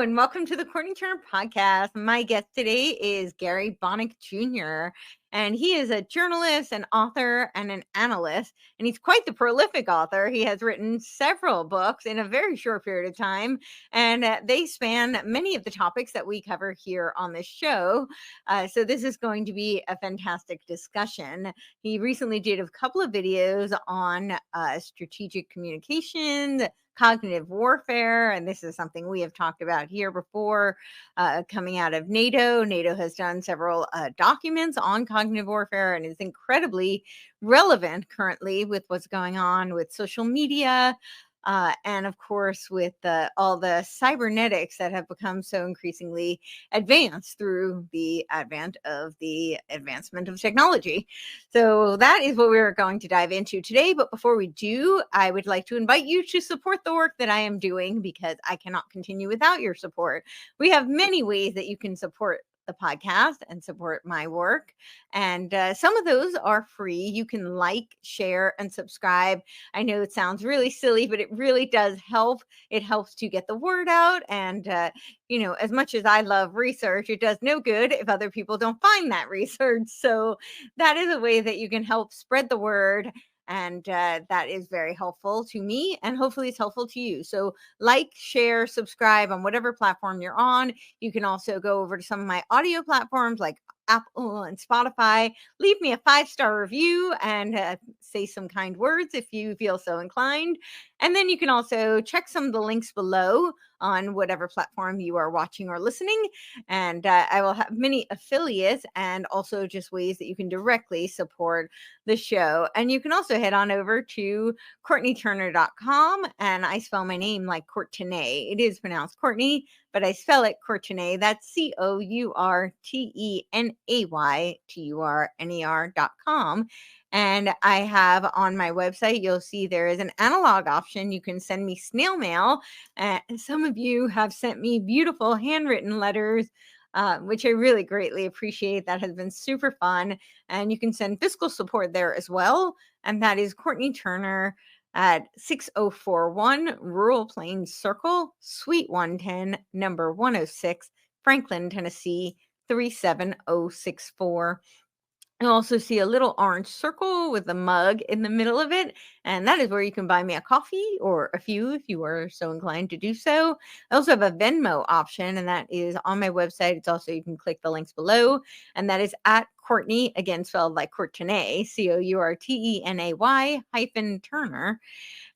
and welcome to the Courtenay podcast. My guest today is Gary Bonick Jr., and he is a journalist, an author, and an analyst, and he's quite the prolific author. He has written several books in a very short period of time, and they span many of the topics that we cover here on this show. So this is going to be a fantastic discussion. He recently did a couple of videos on strategic communications, cognitive warfare, and this is something we have talked about here before, coming out of NATO. NATO has done several documents on cognitive warfare and is incredibly relevant currently with what's going on with social media, and of course with all the cybernetics that have become so increasingly advanced through the advancement of technology. So that is what we're going to dive into today. But before we do, I would like to invite you to support the work that I am doing, because I cannot continue without your support. We have many ways that you can support the podcast and support my work, and some of those are free. You can like, share, and subscribe. I know it sounds really silly, but it really does help. It helps to get the word out, and as much as I love research, it does no good if other people don't find that research. So that is a way that you can help spread the word, and that is very helpful to me, and hopefully it's helpful to you. So like, share, subscribe on whatever platform you're on. You can also go over to some of my audio platforms like Apple and Spotify. Leave me a 5-star review and say some kind words if you feel so inclined. And then you can also check some of the links below on whatever platform you are watching or listening. And I will have many affiliates and also just ways that you can directly support the show. And you can also head on over to CourtenayTurner.com, and I spell my name like Courtenay. It is pronounced Courtenay, but I spell it Courtenay. That's CourtenayTurner.com. And I have on my website, you'll see there is an analog option. You can send me snail mail. Some of you have sent me beautiful handwritten letters, which I really greatly appreciate. That has been super fun. And you can send fiscal support there as well. And that is Courtenay Turner at 6041 Rural Plains Circle, Suite 110, number 106, Franklin, Tennessee, 37064. You'll also see a little orange circle with a mug in the middle of it, and that is where you can buy me a coffee, or a few if you are so inclined to do so. I also have a Venmo option, and that is on my website. It's also, you can click the links below, and that is at Courtenay, again spelled like Courtenay, COURTENAY-Turner.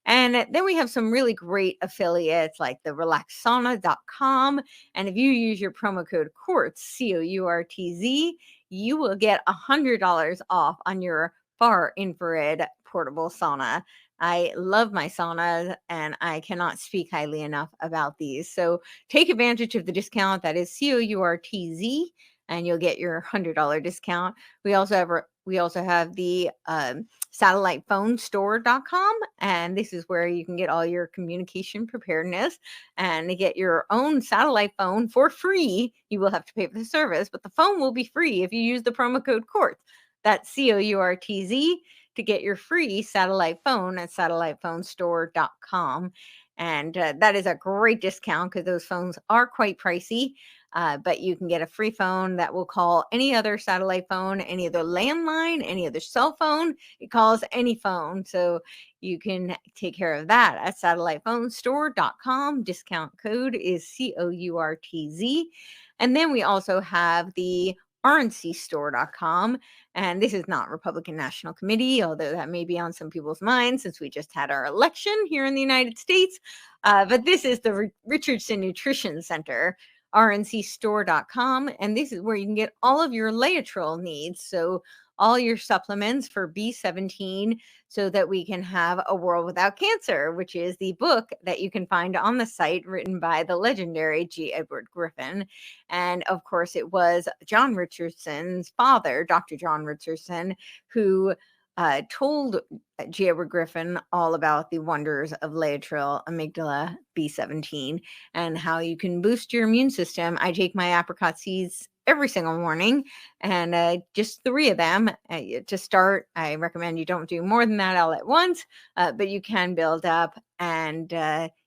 And then we have some really great affiliates like the relaxsauna.com. And if you use your promo code COURTZ, COURTZ, you will get $100 off on your far infrared portable sauna. I love my saunas, and I cannot speak highly enough about these. So take advantage of the discount. That is COURTZ, and you'll get your $100 discount. We also have the satellitephonestore.com, and this is where you can get all your communication preparedness and get your own satellite phone for free. You will have to pay for the service, but the phone will be free if you use the promo code COURTZ. That's COURTZ to get your free satellite phone at satellitephonestore.com. And that is a great discount because those phones are quite pricey. But you can get a free phone that will call any other satellite phone, any other landline, any other cell phone. It calls any phone. So you can take care of that at satellitephonestore.com. Discount code is COURTZ. And then we also have the rncstore.com. And this is not Republican National Committee, although that may be on some people's minds since we just had our election here in the United States. But this is the Richardson Nutrition Center, rncstore.com. And this is where you can get all of your Laetrile needs. So all your supplements for B17, so that we can have a world without cancer, which is the book that you can find on the site, written by the legendary G. Edward Griffin. And of course, it was John Richardson's father, Dr. John Richardson, who told G. Edward Griffin all about the wonders of Laetrile, amygdala, B17, and how you can boost your immune system. I take my apricot seeds every single morning, and just 3 of them to start. I recommend you don't do more than that all at once, but you can build up. And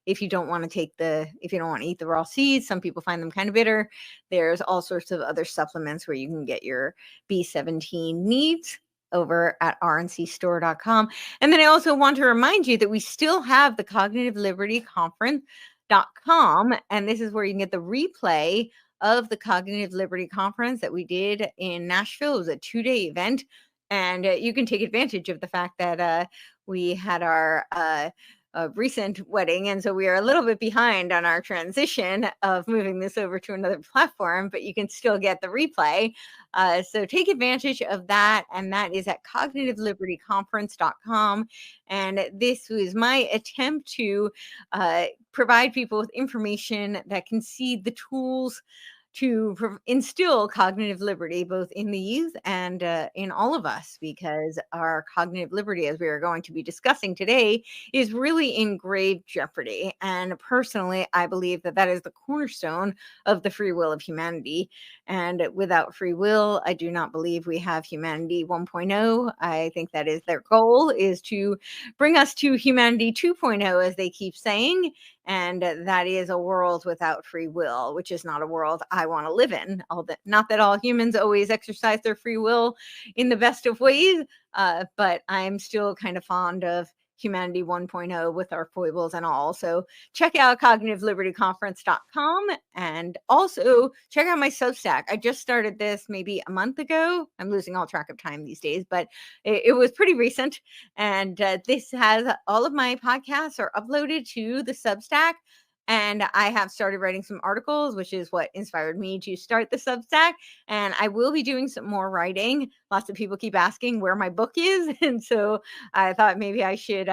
if you don't want to if you don't want to eat the raw seeds, some people find them kind of bitter. There's all sorts of other supplements where you can get your B17 needs over at rncstore.com. And then I also want to remind you that we still have the Cognitive Liberty Conference.com, and this is where you can get the replay of the Cognitive Liberty Conference that we did in Nashville. It was a 2-day event, and you can take advantage of the fact that we had our recent wedding, and so we are a little bit behind on our transition of moving this over to another platform, but you can still get the replay. So take advantage of that, and that is at cognitivelibertyconference.com. And this was my attempt to provide people with information that can see the tools to instill cognitive liberty both in the youth and in all of us, because our cognitive liberty, as we are going to be discussing today, is really in grave jeopardy. And personally, I believe that that is the cornerstone of the free will of humanity. And without free will, I do not believe we have humanity 1.0. I think that is their goal, is to bring us to humanity 2.0, as they keep saying. And that is a world without free will, which is not a world I want to live in. Not that all humans always exercise their free will in the best of ways, but I'm still kind of fond of humanity 1.0 with our foibles and all. So check out cognitivelibertyconference.com, and also check out my Substack. I just started this maybe a month ago. I'm losing all track of time these days, but it was pretty recent. And this has all of my podcasts are uploaded to the Substack. And I have started writing some articles, which is what inspired me to start the Substack. And I will be doing some more writing. Lots of people keep asking where my book is. And so I thought maybe I should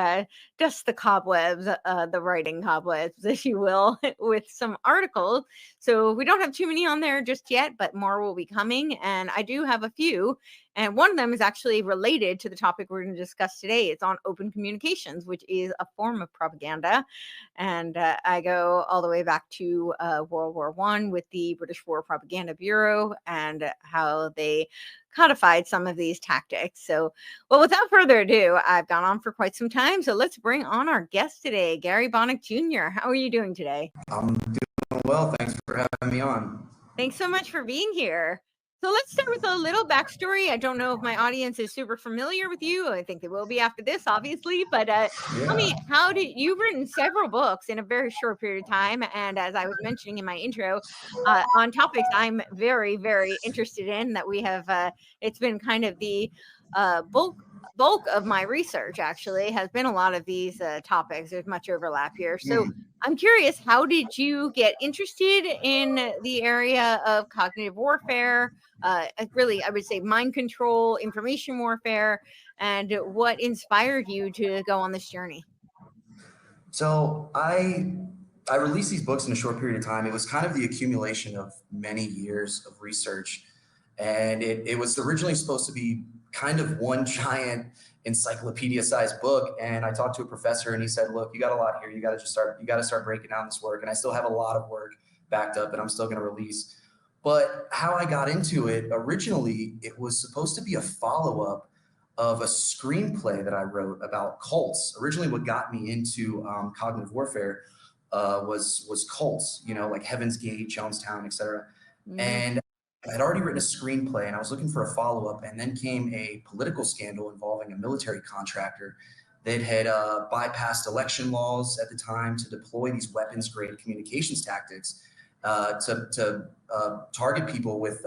dust the cobwebs, the writing cobwebs, if you will, with some articles. So we don't have too many on there just yet, but more will be coming. And I do have a few. And one of them is actually related to the topic we're going to discuss today. It's on open communications, which is a form of propaganda. And I go all the way back to World War I with the British War Propaganda Bureau and how they codified some of these tactics. So, well, without further ado, I've gone on for quite some time. So let's bring on our guest today, Gary Bonick Jr. How are you doing today? I'm doing well. Thanks for having me on. Thanks so much for being here. So let's start with a little backstory. I don't know if my audience is super familiar with you. I think they will be after this, obviously. But tell me, you've written several books in a very short period of time. And as I was mentioning in my intro, on topics I'm very, very interested in, that we have, it's been kind of the bulk of my research actually has been a lot of these topics. There's much overlap here. So I'm curious, how did you get interested in the area of cognitive warfare? Really, I would say mind control, information warfare, and what inspired you to go on this journey? So I released these books in a short period of time. It was kind of the accumulation of many years of research, and it was originally supposed to be kind of one giant encyclopedia-sized book. And I talked to a professor, and he said, "Look, you got a lot here. You got to start breaking down this work." And I still have a lot of work backed up, and I'm still going to release. But how I got into it originally, it was supposed to be a follow-up of a screenplay that I wrote about cults. Originally, what got me into cognitive warfare was cults, like Heaven's Gate, Jonestown, etc. And I had already written a screenplay, and I was looking for a follow-up. And then came a political scandal involving a military contractor that had bypassed election laws at the time to deploy these weapons-grade communications tactics to target people with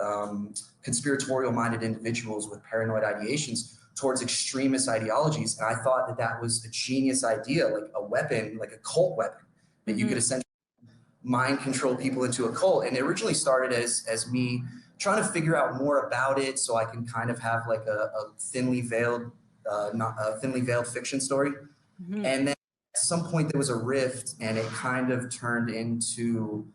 conspiratorial-minded individuals with paranoid ideations towards extremist ideologies. And I thought that was a genius idea, like a weapon, like a cult weapon, that you could essentially mind control people into a cult. And it originally started as me trying to figure out more about it so I can kind of have like a thinly veiled fiction story. And then at some point there was a rift, and it kind of turned into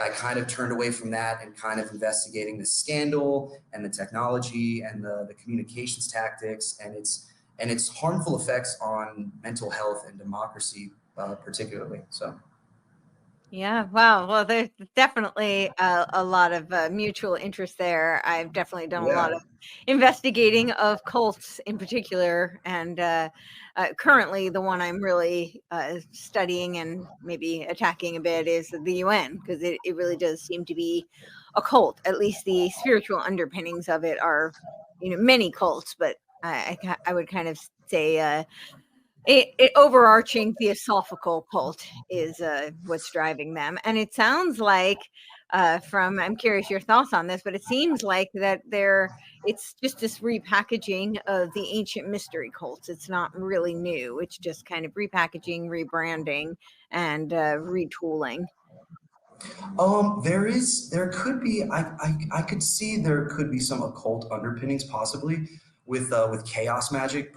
I kind of turned away from that and kind of investigating the scandal and the technology and the communications tactics and its harmful effects on mental health and democracy, particularly. So. Yeah. Wow. Well, there's definitely a lot of mutual interest there. I've definitely done a lot Yeah. of investigating of cults in particular, and currently the one I'm really studying and maybe attacking a bit is the UN, because it really does seem to be a cult. At least the spiritual underpinnings of it are, many cults, but I would kind of say overarching theosophical cult is what's driving them. And it sounds like I'm curious your thoughts on this, but it seems like that it's just this repackaging of the ancient mystery cults. It's not really new. It's just kind of repackaging, rebranding, and retooling. There could be, I could see there could be some occult underpinnings possibly with chaos magic,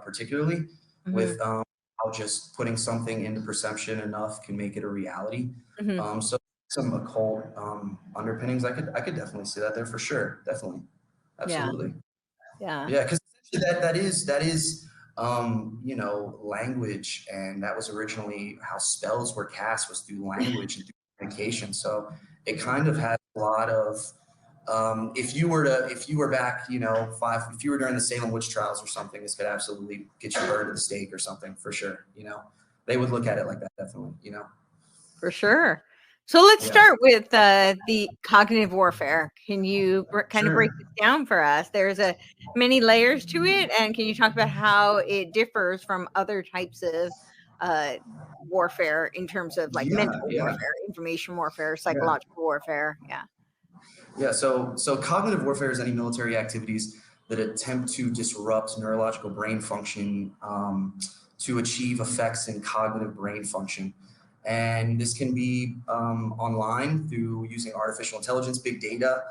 particularly Hmm. with how just putting something into perception enough can make it a reality. Hmm. So some occult underpinnings, I could definitely see that there for sure. Definitely, Yeah. absolutely. Yeah. Yeah, because that is you know, language, and that was originally how spells were cast, was through language and through communication. So it kind of had a lot of if you were back, you know, if you were during the Salem witch trials or something, this could absolutely get you burned at the stake or something for sure. You know, they would look at it like that, definitely. You know, For sure. So let's yeah, start with the cognitive warfare. Can you kind of break sure. this down for us? There's many layers to it, and can you talk about how it differs from other types of uh, warfare in terms of like Yeah, mental yeah, warfare, information warfare, yeah. psychological warfare? Yeah. Yeah, so cognitive warfare is any military activities that attempt to disrupt neurological brain function to achieve effects in cognitive brain function. And this can be online through using artificial intelligence, big data,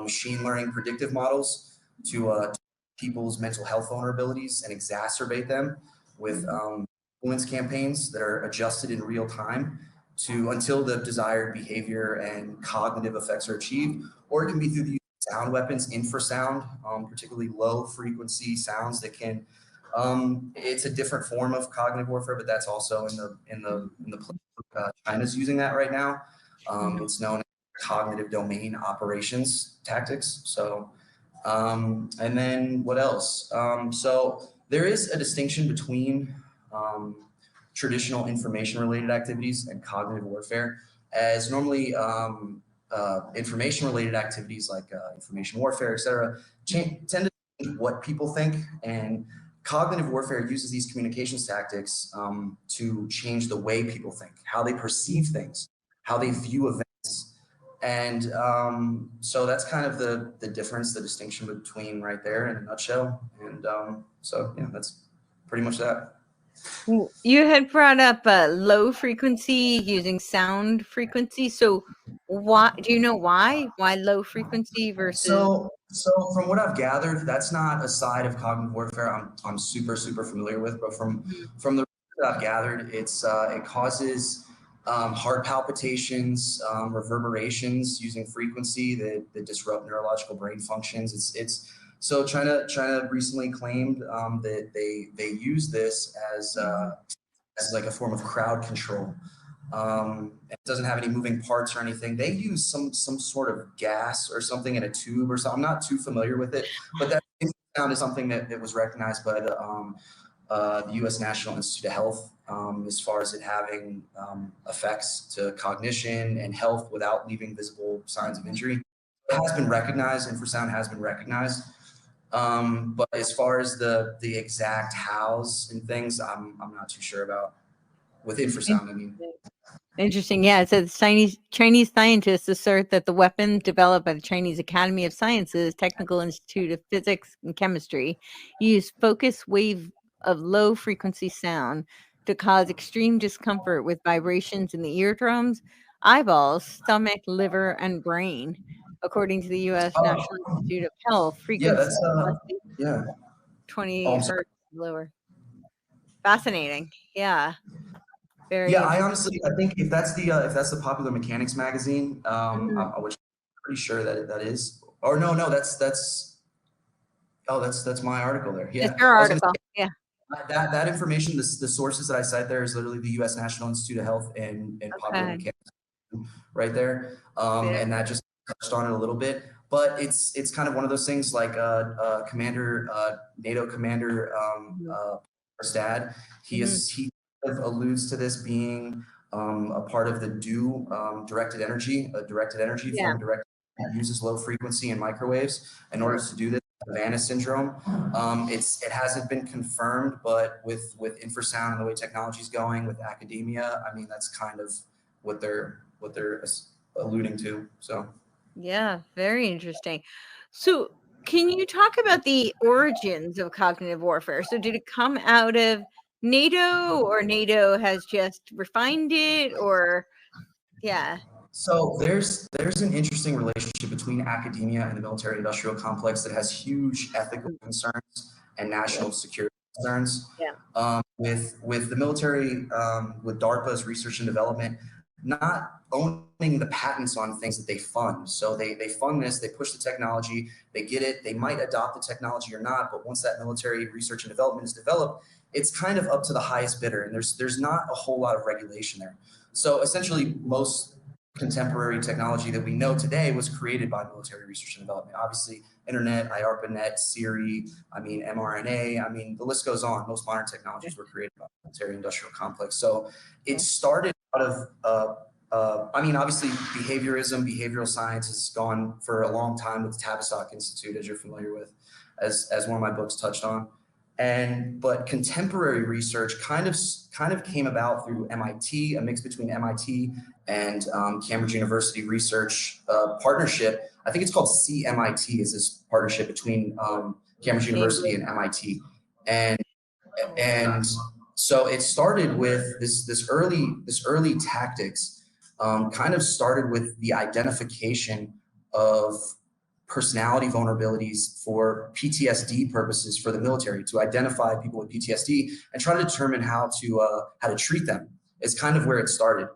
machine learning, predictive models to people's mental health vulnerabilities and exacerbate them with Mhm. influence campaigns that are adjusted in real time to until the desired behavior and cognitive effects are achieved, or it can be through the use of sound weapons, infrasound, particularly low frequency sounds that can. It's a different form of cognitive warfare, but that's also in the place. China's using that right now. Mhm. It's known as cognitive domain operations tactics. So, and then what else? So there is a distinction between um, traditional information related activities and cognitive warfare, as normally information related activities like information warfare, etc., tend to change what people think, and cognitive warfare uses these communications tactics to change the way people think, how they perceive things, how they view events. And so that's kind of the difference, the distinction between right there in a nutshell. And so, yeah, that's pretty much that. You had brought up low frequency using sound frequency. So why do you know why low frequency versus? So from what I've gathered, that's not a side of cognitive warfare I'm super familiar with, but from the that I've gathered, it causes heart palpitations, reverberations using frequency that disrupt neurological brain functions. It's so China recently claimed that they use this as like a form of crowd control. It doesn't have any moving parts or anything. They use some sort of gas or something in a tube or something. I'm not too familiar with it, but that sound is something that was recognized by the U.S. National Institute of Health as far as it having effects to cognition and health without leaving visible signs of injury. It has been recognized. Infrasound has been recognized. But as far as the exact hows and things, I'm not too sure about with infrasound. I mean, Interesting. Yeah, it says Chinese scientists assert that the weapon developed by the Chinese Academy of Sciences Technical Institute of Physics and Chemistry used focus wave of low frequency sound to cause extreme discomfort with vibrations in the eardrums, eyeballs, stomach, liver, and brain. According to the U.S. National oh Institute of Health, yeah, frequency that's must be yeah. Oh, 20 I'm sorry. hertz lower. Fascinating. Yeah, very Yeah, I interesting. honestly I think if that's the Popular Mechanics magazine, Mhm. which I'm pretty sure that is. Or no, that's oh that's my article there. It's Yeah, your I was gonna article. Yeah. That information, the sources that I cite there is literally the U.S. National Institute of Health and Popular Okay. Mechanics right there. Very And that just touched on it a little bit, but it's kind of one of those things like NATO commander mhm, Stad. mhm. He kind of alludes to this being a part of the directed energy, a directed energy Yeah. form of direct uses low frequency and microwaves in order to do this. Havana syndrome. It hasn't been confirmed, but with infrasound and the way technology is going with academia, I mean that's kind of what they're alluding to. So Yeah, very interesting. So, can you talk about the origins of cognitive warfare? So, did it come out of NATO, or NATO has just refined it, or yeah. there's an interesting relationship between academia and the military industrial complex that has huge ethical Mm, concerns and yeah, national security concerns. yeah, With the military, with DARPA's research and development, not owning the patents on things that they fund. So they fund this, they push the technology, they get it, they might adopt the technology or not, but once that military research and development is developed, it's kind of up to the highest bidder, and there's not a whole lot of regulation there. So essentially, most contemporary technology that we know today was created by military research and development. Obviously, internet, IARPANET, Siri, I mean, mRNA, I mean, the list goes on. Most modern yeah, technologies were created by the military industrial complex. So it yeah. started out of, I mean, obviously, behaviorism, behavioral science has gone for a long time with the Tavistock Institute, as you're familiar with, as one of my books touched on. But contemporary research kind of came about through MIT, a mix between MIT and Cambridge University research partnership. I think it's called CMIT, is this partnership between Cambridge University Cambridge. and MIT. And and so it started with this early tactics kind of started with the identification of personality vulnerabilities for PTSD purposes for the military, to identify people with PTSD and try to determine how to treat them. Is kind of where it started.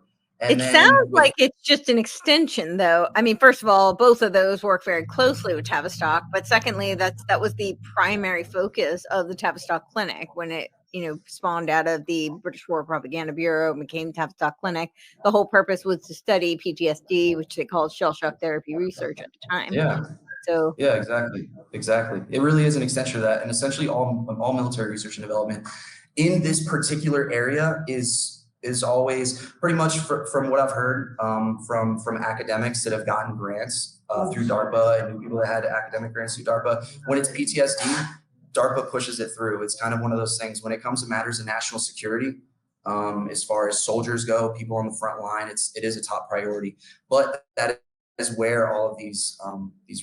And It sounds then with like it's just an extension, though. I mean, first of all, both of those work very closely with Tavistock, but secondly, that was the primary focus of the Tavistock Clinic when it, spawned out of the British War Propaganda Bureau, became Tavistock Clinic. The whole purpose was to study PTSD, which they called shell shock therapy research at the time. yeah, So, yeah, exactly. It really is an extension of that, and essentially all military research and development in this particular area is always pretty much from what I've heard from academics that have gotten grants through DARPA and people that had academic grants through DARPA. When it's PTSD, DARPA pushes it through. It's kind of one of those things when it comes to matters of national security. As far as soldiers go, people on the front line, it is a top priority. But that is where all of these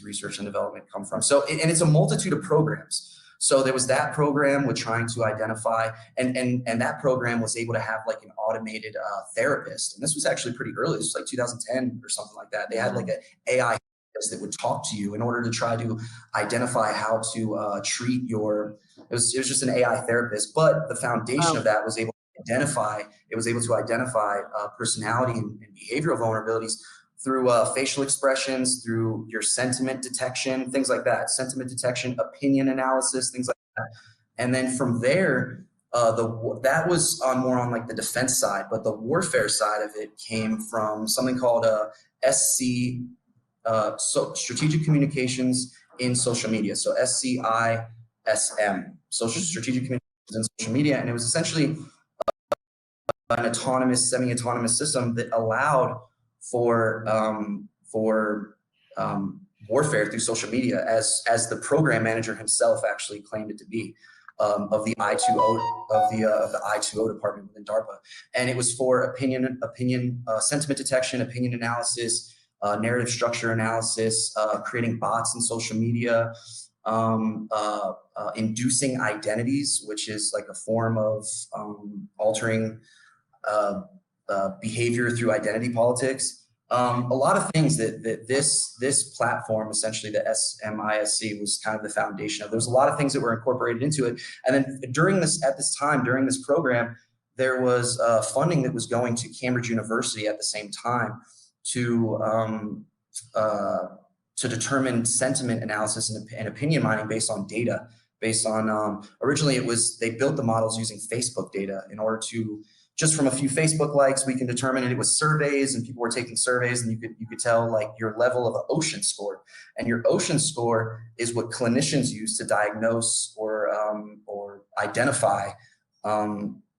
research and development come from. So, and it's a multitude of programs. So there was that program with trying to identify, and that program was able to have like an automated therapist. And this was actually pretty early. This was like 2010 or something like that. They had like an AI that would talk to you in order to try to identify how to treat your. It was just an AI therapist, but the foundation oh, of that was able to identify. It was able to identify personality and behavioral vulnerabilities through facial expressions, through your sentiment detection, things like that, sentiment detection, opinion analysis, things like that. And then from there, that was more on like the defense side, but the warfare side of it came from something called SC, so strategic communications in social media. So SCISM, social mhm. strategic communications in social media, and it was essentially an autonomous, semi-autonomous system that allowed for warfare through social media, as the program manager himself actually claimed it to be, of the I2O department within DARPA, and it was for opinion, sentiment detection, opinion analysis, narrative structure analysis, creating bots in social media, inducing identities, which is like a form of altering behavior through identity politics. A lot of things that this platform, essentially the SMISC, was kind of the foundation of. There was a lot of things that were incorporated into it, and then during this program, there was funding that was going to Cambridge University at the same time to to determine sentiment analysis and opinion mining based on data. based on, originally they built the models using Facebook data in order to, just from a few Facebook likes, we can determine it was surveys, and people were taking surveys, and you could tell like your level of an ocean score. And your ocean score is what clinicians use to diagnose or identify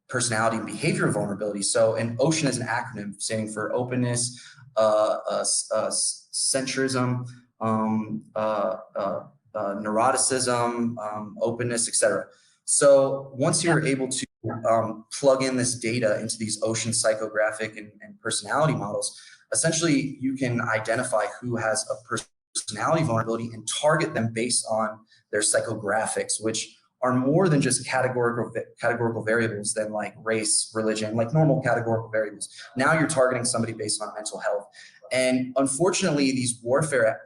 personality and behavior vulnerability. So an ocean is an acronym standing for openness, centrism, neuroticism, openness, etc. So once you're able to plug in this data into these ocean psychographic and personality models, essentially you can identify who has a personality vulnerability and target them based on their psychographics, which are more than just categorical variables than like race, religion, like normal categorical variables. Now you're targeting somebody based on mental health. And unfortunately, these warfare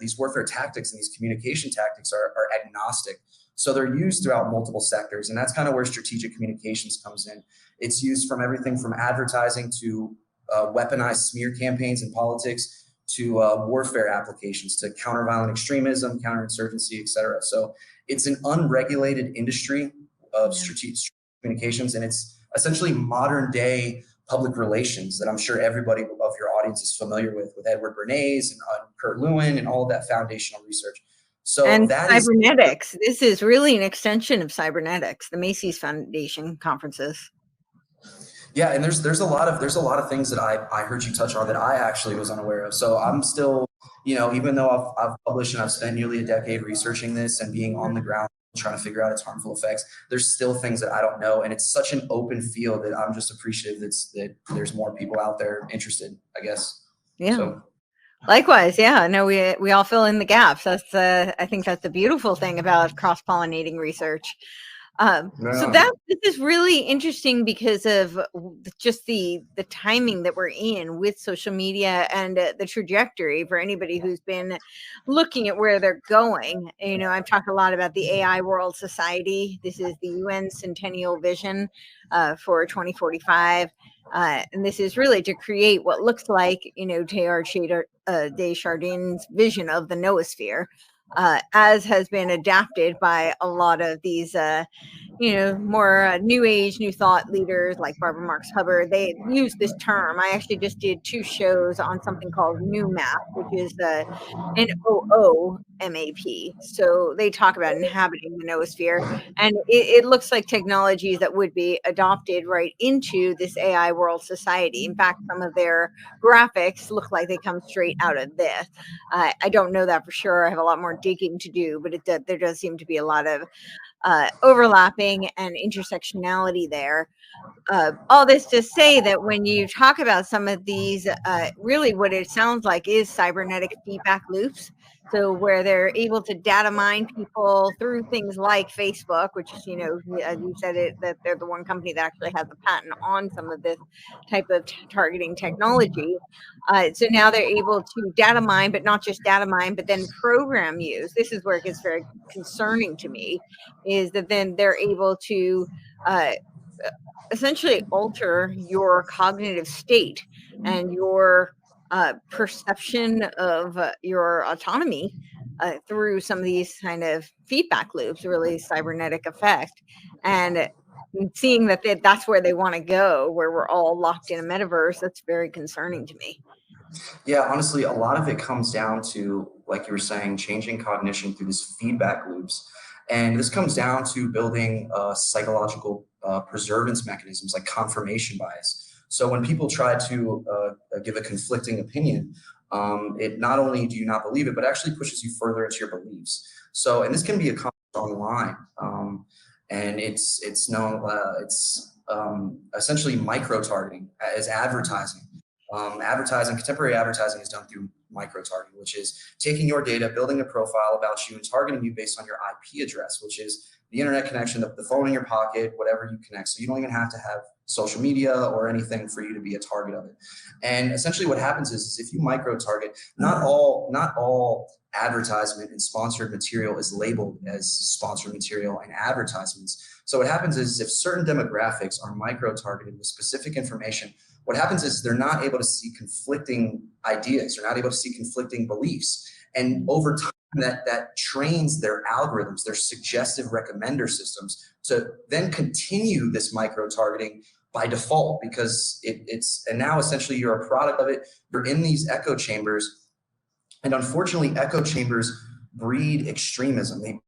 tactics and these communication tactics are agnostic. So they're used throughout multiple sectors. And that's kind of where strategic communications comes in. It's used from everything from advertising to weaponized smear campaigns in politics to warfare applications to counter-violent extremism, counterinsurgency, et cetera. So it's an unregulated industry of strategic communications, and it's essentially modern day public relations that I'm sure everybody of your audience is familiar with Edward Bernays and Kurt Lewin and all of that foundational research. So and that cybernetics. This is really an extension of cybernetics, the Macy's Foundation conferences. Yeah, and there's a lot of things that I heard you touch on that I actually was unaware of. So I'm still, even though I've published and I've spent nearly a decade researching this and being on the ground trying to figure out its harmful effects, there's still things that I don't know, and it's such an open field that I'm just appreciative that there's more people out there interested, I guess. Yeah. So. Likewise, yeah. No, we all fill in the gaps. That's I think that's the beautiful thing about cross-pollinating research. So this is really interesting because of just the timing that we're in with social media and the trajectory for anybody who's been looking at where they're going. I've talked a lot about the AI World Society. This is the UN Centennial Vision for 2045. And this is really to create what looks like, Teilhard de Chardin's vision of the noosphere, as has been adapted by a lot of these, more new age, new thought leaders like Barbara Marx Hubbard. They use this term. I actually just did 2 shows on something called New Map, which is NOOMAP. So they talk about inhabiting the noosphere, and it looks like technologies that would be adopted right into this AI world society. In fact, some of their graphics look like they come straight out of this. I don't know that for sure. I have a lot more digging to do, but there does seem to be a lot of overlapping and intersectionality there. All this to say that when you talk about some of these, really what it sounds like is cybernetic feedback loops. So where they're able to data mine people through things like Facebook, which, as you said that they're the one company that actually has the patent on some of this type of targeting technology. So now they're able to data mine, but not just data mine, but then program use. This is where it gets very concerning to me, is that then they're able to essentially alter your cognitive state and your perception of your autonomy through some of these kind of feedback loops, really cybernetic effect. And seeing that that's where they want to go, where we're all locked in a metaverse, that's very concerning to me. Yeah, honestly, a lot of it comes down to, like you were saying, changing cognition through these feedback loops. And this comes down to building psychological preservance mechanisms like confirmation bias. So when people try to give a conflicting opinion, it not only do you not believe it, but actually pushes you further into your beliefs. So, and this can be accomplished online. And it's essentially micro-targeting as advertising. Contemporary advertising is done through micro-targeting, which is taking your data, building a profile about you, and targeting you based on your IP address, which is the internet connection, the phone in your pocket, whatever you connect. So you don't even have to have social media or anything for you to be a target of it. And essentially what happens is if you micro-target, not all advertisement and sponsored material is labeled as sponsored material and advertisements. So what happens is if certain demographics are micro-targeted with specific information, what happens is they're not able to see conflicting ideas. They're not able to see conflicting beliefs. And over time, that trains their algorithms, their suggestive recommender systems, to then continue this micro targeting by default, because and now essentially you're a product of it. You're in these echo chambers, and unfortunately echo chambers breed extremism. They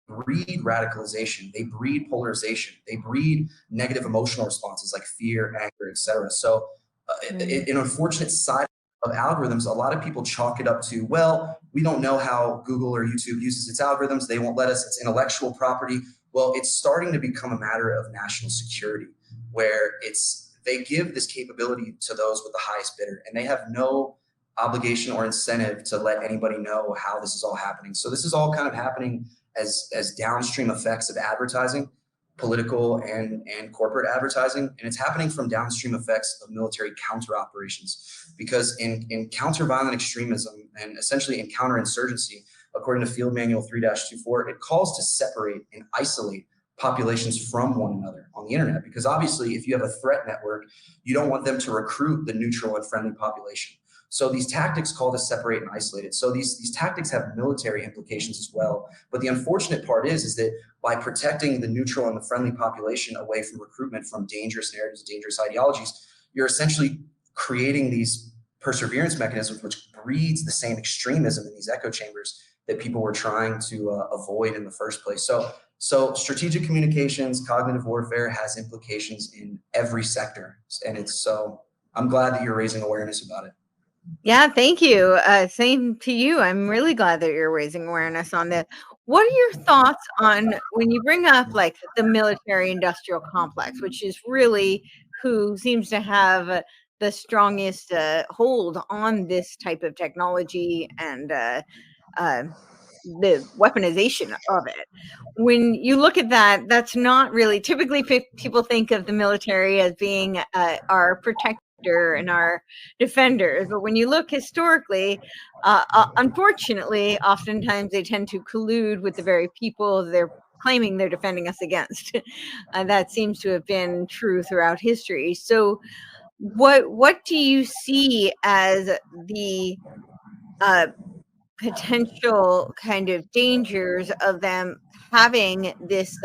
breed radicalization, they breed polarization, they breed negative emotional responses like fear, anger, etc. So an unfortunate side of algorithms, a lot of people chalk it up to, well, we don't know how Google or YouTube uses its algorithms, they won't let us, it's intellectual property. Well, it's starting to become a matter of national security, where they give this capability to those with the highest bidder, and they have no obligation or incentive to let anybody know how this is all happening. So this is all kind of happening as downstream effects of advertising, political and corporate advertising, and it's happening from downstream effects of military counter operations. Because in counter violent extremism, and essentially in counterinsurgency, according to Field Manual 3-24, it calls to separate and isolate populations from one another on the internet. Because obviously, if you have a threat network, you don't want them to recruit the neutral and friendly population. So these tactics call to separate and isolate it. So these tactics have military implications as well. But the unfortunate part is that by protecting the neutral and the friendly population away from recruitment from dangerous narratives, dangerous ideologies, you're essentially creating these perseverance mechanisms, which breeds the same extremism in these echo chambers that people were trying to avoid in the first place. So strategic communications, cognitive warfare has implications in every sector. And I'm glad that you're raising awareness about it. Yeah, thank you. Same to you. I'm really glad that you're raising awareness on this. What are your thoughts on when you bring up like the military industrial complex, which is really who seems to have the strongest hold on this type of technology and the weaponization of it? When you look at that, that's not really typically people think of the military as being our protector and our defenders. But when you look historically, unfortunately, oftentimes they tend to collude with the very people they're claiming they're defending us against. That seems to have been true throughout history. So what do you see as the potential kind of dangers of them having this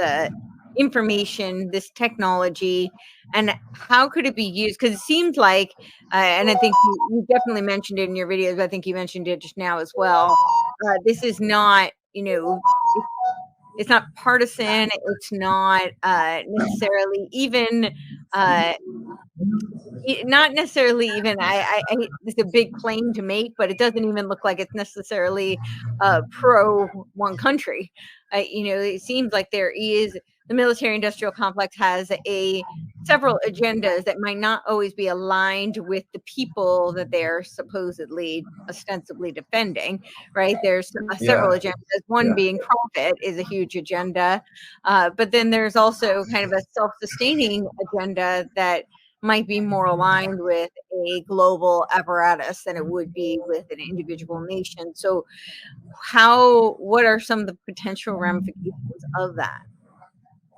information, this technology, and how could it be used? Because it seems like, and I think you definitely mentioned it in your videos, I think you mentioned it just now as well, this is not, it's not partisan, it's not necessarily even not necessarily even it's a big claim to make, but it doesn't even look like it's necessarily pro one country. It seems like the military industrial complex has several agendas that might not always be aligned with the people that they're supposedly ostensibly defending, right? There's several agendas, one being profit is a huge agenda, but then there's also kind of a self-sustaining agenda that might be more aligned with a global apparatus than it would be with an individual nation. So what are some of the potential ramifications of that?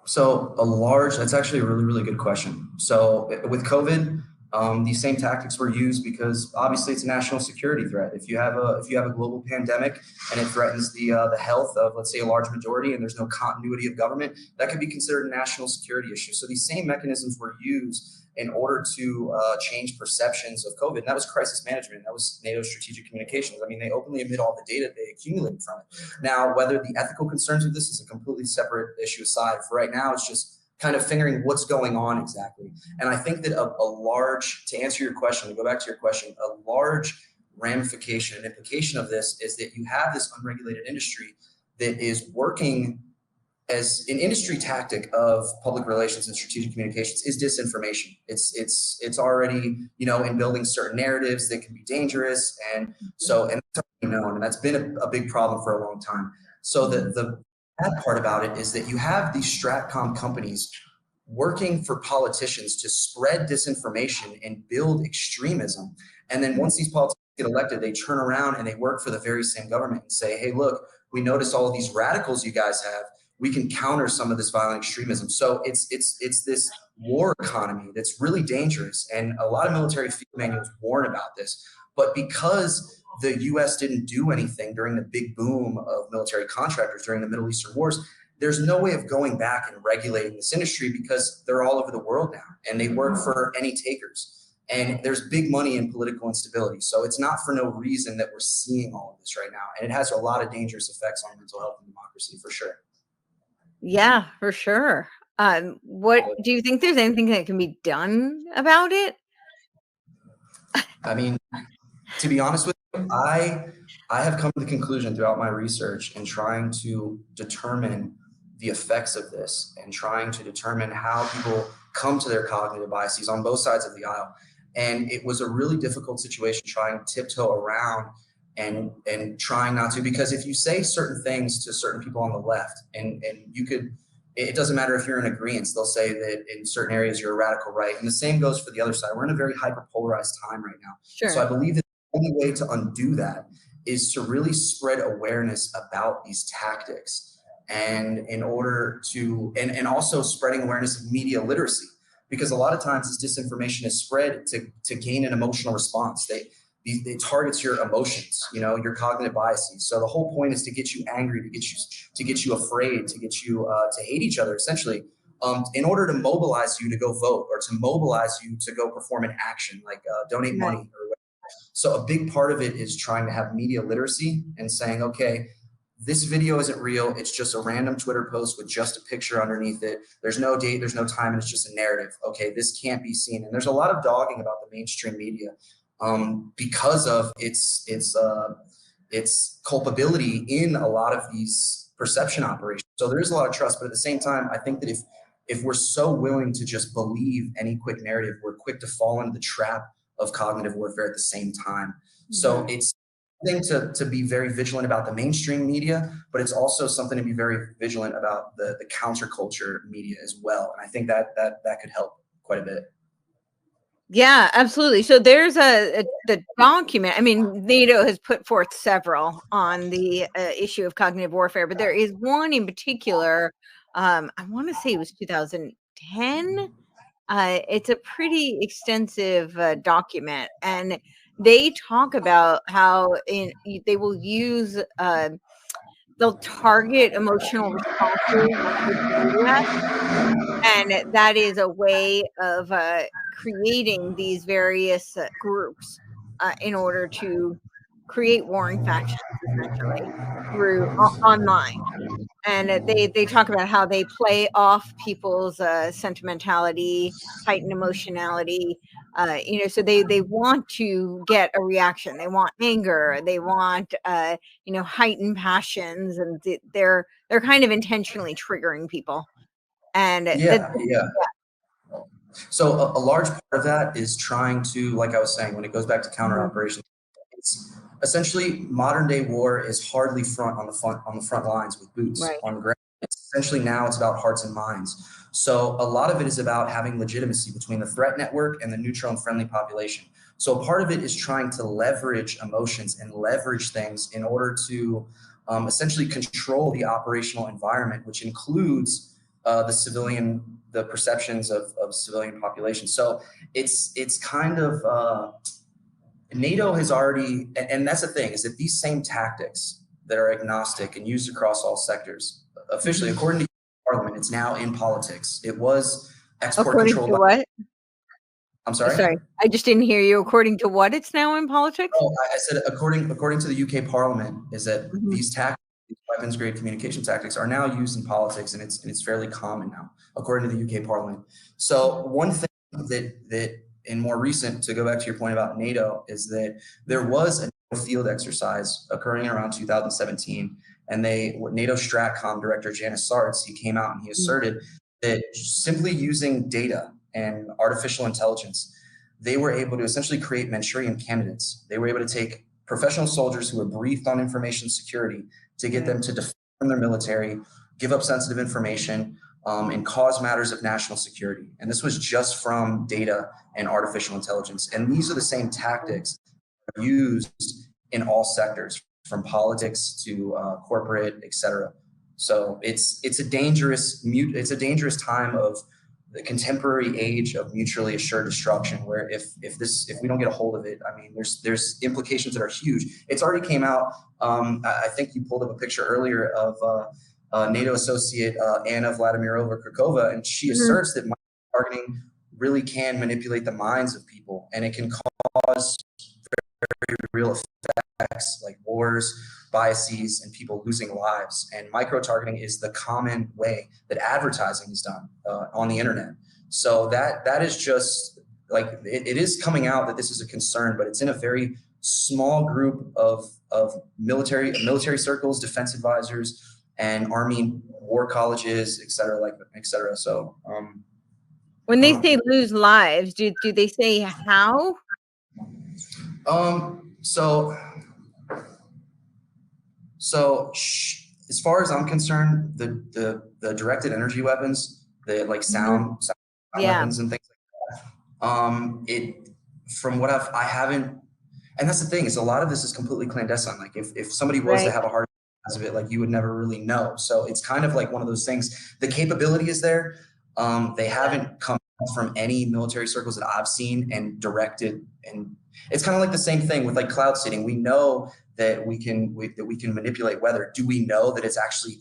So that's actually a really, really good question. So with COVID, these same tactics were used because obviously it's a national security threat. If you have a global pandemic and it threatens the health of, let's say, a large majority, and there's no continuity of government, that could be considered a national security issue. So these same mechanisms were used in order to change perceptions of COVID. And that was crisis management. That was NATO strategic communications. I mean, they openly admit all the data they accumulated from it. Now, whether the ethical concerns of this is a completely separate issue aside, for right now, it's just kind of figuring what's going on exactly. And I think that to answer your question, to go back to your question, a large ramification and implication of this is that you have this unregulated industry that is working as an industry tactic of public relations and strategic communications is disinformation. It's already, in building certain narratives that can be dangerous. And that's known, and that's been a big problem for a long time. So the bad part about it is that you have these StratCom companies working for politicians to spread disinformation and build extremism. And then once these politicians get elected, they turn around and they work for the very same government and say, hey, look, we noticed all of these radicals you guys have. we can counter some of this violent extremism. So it's this war economy that's really dangerous, and a lot of military field manuals warn about this. But because the U.S. didn't do anything during the big boom of military contractors during the Middle Eastern wars, there's no way of going back and regulating this industry because they're all over the world now and they work for any takers. And there's big money in political instability. So it's not for no reason that we're seeing all of this right now. And it has a lot of dangerous effects on mental health and democracy, for sure. Yeah, for sure. What do you think there's anything that can be done about it? I mean, to be honest with you, I have come to the conclusion throughout my research and trying to determine the effects of this and trying to determine how people come to their cognitive biases on both sides of the aisle. And it was a really difficult situation trying to tiptoe around and trying not to, because if you say certain things to certain people on the left, and you could, it doesn't matter if you're in agreement, they'll say that in certain areas you're a radical right. And the same goes for the other side. We're in a very hyper-polarized time right now. Sure. So I believe that the only way to undo that is to really spread awareness about these tactics. And in order to, and also spreading awareness of media literacy, because a lot of times this disinformation is spread to gain an emotional response. It targets your emotions, your cognitive biases. So the whole point is to get you angry, to get you afraid, to get you to hate each other, essentially, in order to mobilize you to go vote or to mobilize you to go perform an action like donate money or whatever. So a big part of it is trying to have media literacy and saying, okay, this video isn't real. It's just a random Twitter post with just a picture underneath it. There's no date, there's no time, and it's just a narrative. Okay, this can't be seen. And there's a lot of dogging about the mainstream media because of its culpability in a lot of these perception operations. So there is a lot of trust, but at the same time, I think that if we're so willing to just believe any quick narrative, we're quick to fall into the trap of cognitive warfare at the same time. Mm-hmm. So it's thing to be very vigilant about the mainstream media, but it's also something to be very vigilant about the counterculture media as well. And I think that could help quite a bit. Yeah, absolutely. So there's the document. I mean, NATO has put forth several on the issue of cognitive warfare, but there is one in particular. I want to say it was 2010. It's a pretty extensive document, and they talk about how they will use they'll target emotional responses on social media, and that is a way of creating these various groups in order to create warring factions, essentially, through online. And they talk about how they play off people's sentimentality, heightened emotionality. So they want to get a reaction. They want anger. They want heightened passions, and they're kind of intentionally triggering people. And yeah. So a large part of that is trying to, like I was saying, when it goes back to counter operations, it's essentially modern day war is hardly on the front lines with boots on the ground. It's essentially now it's about hearts and minds. So a lot of it is about having legitimacy between the threat network and the neutral and friendly population. So part of it is trying to leverage emotions and leverage things in order to essentially control the operational environment, which includes the perceptions of civilian population. So it's kind of NATO has already, and that's the thing, is that these same tactics that are agnostic and used across all sectors, officially, according to Parliament, it's now in politics. It was export control. To what? I'm sorry? Sorry, I just didn't hear you. According to what it's now in politics? Oh, I said according to the UK Parliament, is that these tactics, weapons grade communication tactics, are now used in politics, and it's fairly common now, according to the UK Parliament. So one thing that in more recent, to go back to your point about NATO, is that there was a field exercise occurring around 2017, and NATO StratCom director Janice Sartz, he came out and he asserted that simply using data and artificial intelligence, they were able to essentially create Manchurian candidates. They were able to take professional soldiers who were briefed on information security to get them to defend their military, give up sensitive information, and cause matters of national security. And this was just from data and artificial intelligence. And these are the same tactics that are used in all sectors, from politics to corporate, et cetera. So it's a dangerous time of the contemporary age of mutually assured destruction, where if we don't get a hold of it, I mean, there's implications that are huge. It's already came out. I think you pulled up a picture earlier of NATO associate Anna Vladimirovna, and she asserts that targeting really can manipulate the minds of people, and it can cause very real effects like wars, biases, and people losing lives. And micro-targeting is the common way that advertising is done on the internet. So that is just like, it is coming out that this is a concern, but it's in a very small group of military circles, defense advisors, and army war colleges, et cetera. So when they say lose lives, do they say how? So as far as I'm concerned, the directed energy weapons, the like sound weapons and things like that, from what I haven't, and that's the thing, is a lot of this is completely clandestine. Like if somebody was to have a heart of it, like you would never really know. So it's kind of like one of those things. The capability is there. They haven't come from any military circles that I've seen and directed, and it's kind of like the same thing with like cloud seeding. We know that we can manipulate weather. Do we know that it's actually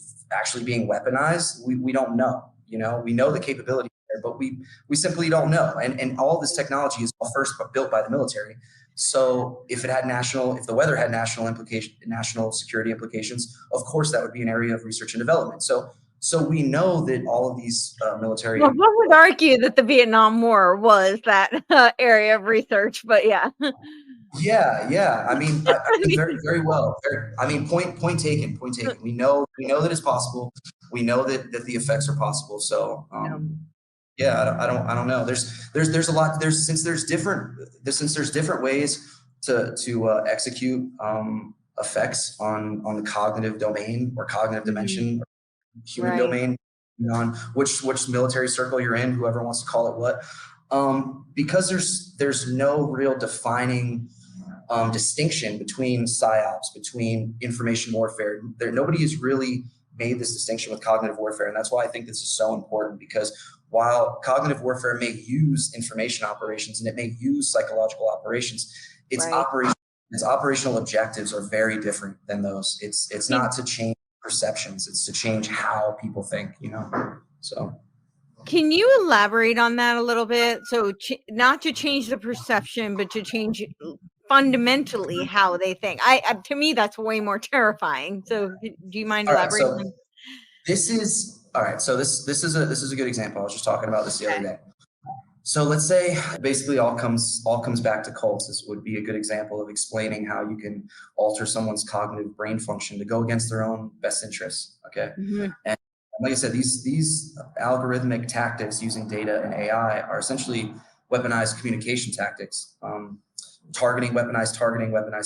being weaponized? We don't know. We know the capability there, but we simply don't know. And all this technology is first built by the military. So if the weather had national security implications, of course that would be an area of research and development. So we know that all of these military. Well, one would argue that the Vietnam War was that area of research, but yeah. Yeah. I mean, very, very well. Point taken. We know that it's possible. We know that the effects are possible. So, yeah, I don't know. There's a lot. Since there's different ways to execute effects on the cognitive domain or cognitive dimension, or human domain, on which military circle you're in, whoever wants to call it what. Because there's no real defining distinction between psyops, between information warfare. Nobody has really made this distinction with cognitive warfare, and that's why I think this is so important. Because while cognitive warfare may use information operations and it may use psychological operations, its operational objectives are very different than those. It's not to change perceptions; it's to change how people think. So. Can you elaborate on that a little bit? So not to change the perception, but to change fundamentally how they think. To me, that's way more terrifying. So do you mind elaborating? So this is a good example. I was just talking about this the other day. So let's say basically all comes back to cults. This would be a good example of explaining how you can alter someone's cognitive brain function to go against their own best interests. Okay. And like I said, these algorithmic tactics using data and AI are essentially weaponized communication tactics, weaponized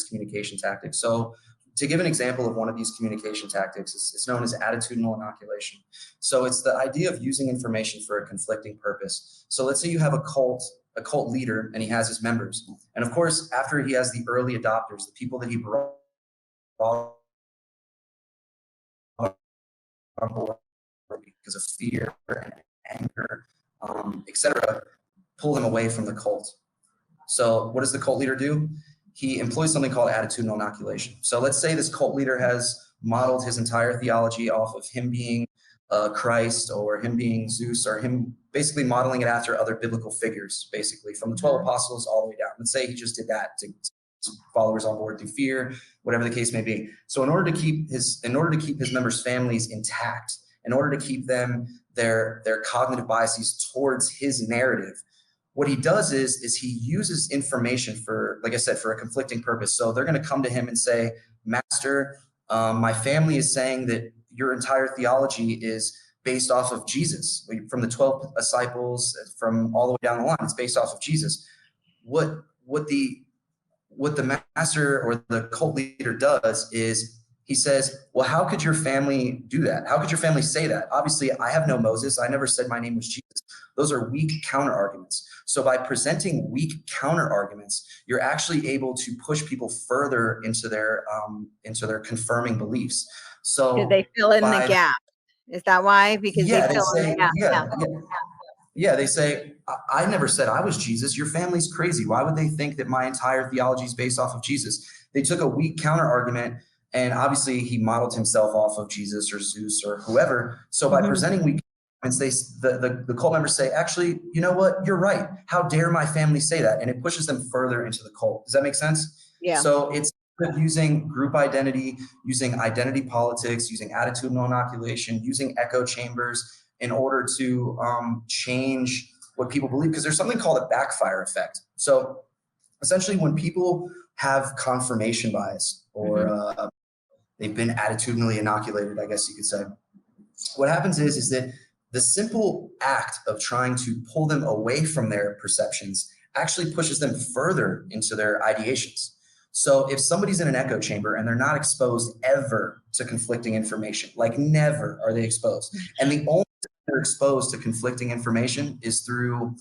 communication tactics. So to give an example of one of these communication tactics, it's known as attitudinal inoculation. So it's the idea of using information for a conflicting purpose. So let's say you have a cult leader and he has his members. And of course, after he has the early adopters, the people that he brought on board because of fear and anger, etc., pull him away from the cult. So what does the cult leader do? He employs something called attitudinal inoculation. So let's say this cult leader has modeled his entire theology off of him being Christ, or him being Zeus, or him basically modeling it after other biblical figures, basically from the 12 apostles all the way down. Let's say he just did that to followers on board through fear, whatever the case may be. So in order to keep his members' families intact, in order to keep them their cognitive biases towards his narrative, what he does is he uses information for, like I said, for a conflicting purpose. So they're going to come to him and say, Master, my family is saying that your entire theology is based off of Jesus, from the 12 disciples, from all the way down the line. It's based off of Jesus. What the master or the cult leader does is he says, well, how could your family do that? How could your family say that? Obviously, I have no Moses. I never said my name was Jesus. Those are weak counter arguments. So by presenting weak counter arguments, you're actually able to push people further into their confirming beliefs. So they fill in the gap. Is that why? Because they Yeah, they fill in say, the gap. yeah, yeah. Yeah, they say, I never said I was Jesus. Your family's crazy. Why would they think that my entire theology is based off of Jesus? They took a weak counter argument, and obviously he modeled himself off of Jesus or Zeus or whoever. So by presenting weak arguments, the cult members say, actually, you know what? You're right. How dare my family say that? And it pushes them further into the cult. Does that make sense? Yeah. So it's using group identity, using identity politics, using attitudinal inoculation, using echo chambers in order to change what people believe, because there's something called a backfire effect. So essentially, when people have confirmation bias or they've been attitudinally inoculated, I guess you could say, what happens is that the simple act of trying to pull them away from their perceptions actually pushes them further into their ideations. So if somebody's in an echo chamber and they're not exposed ever to conflicting information, like never are they exposed, and the only time they're exposed to conflicting information is through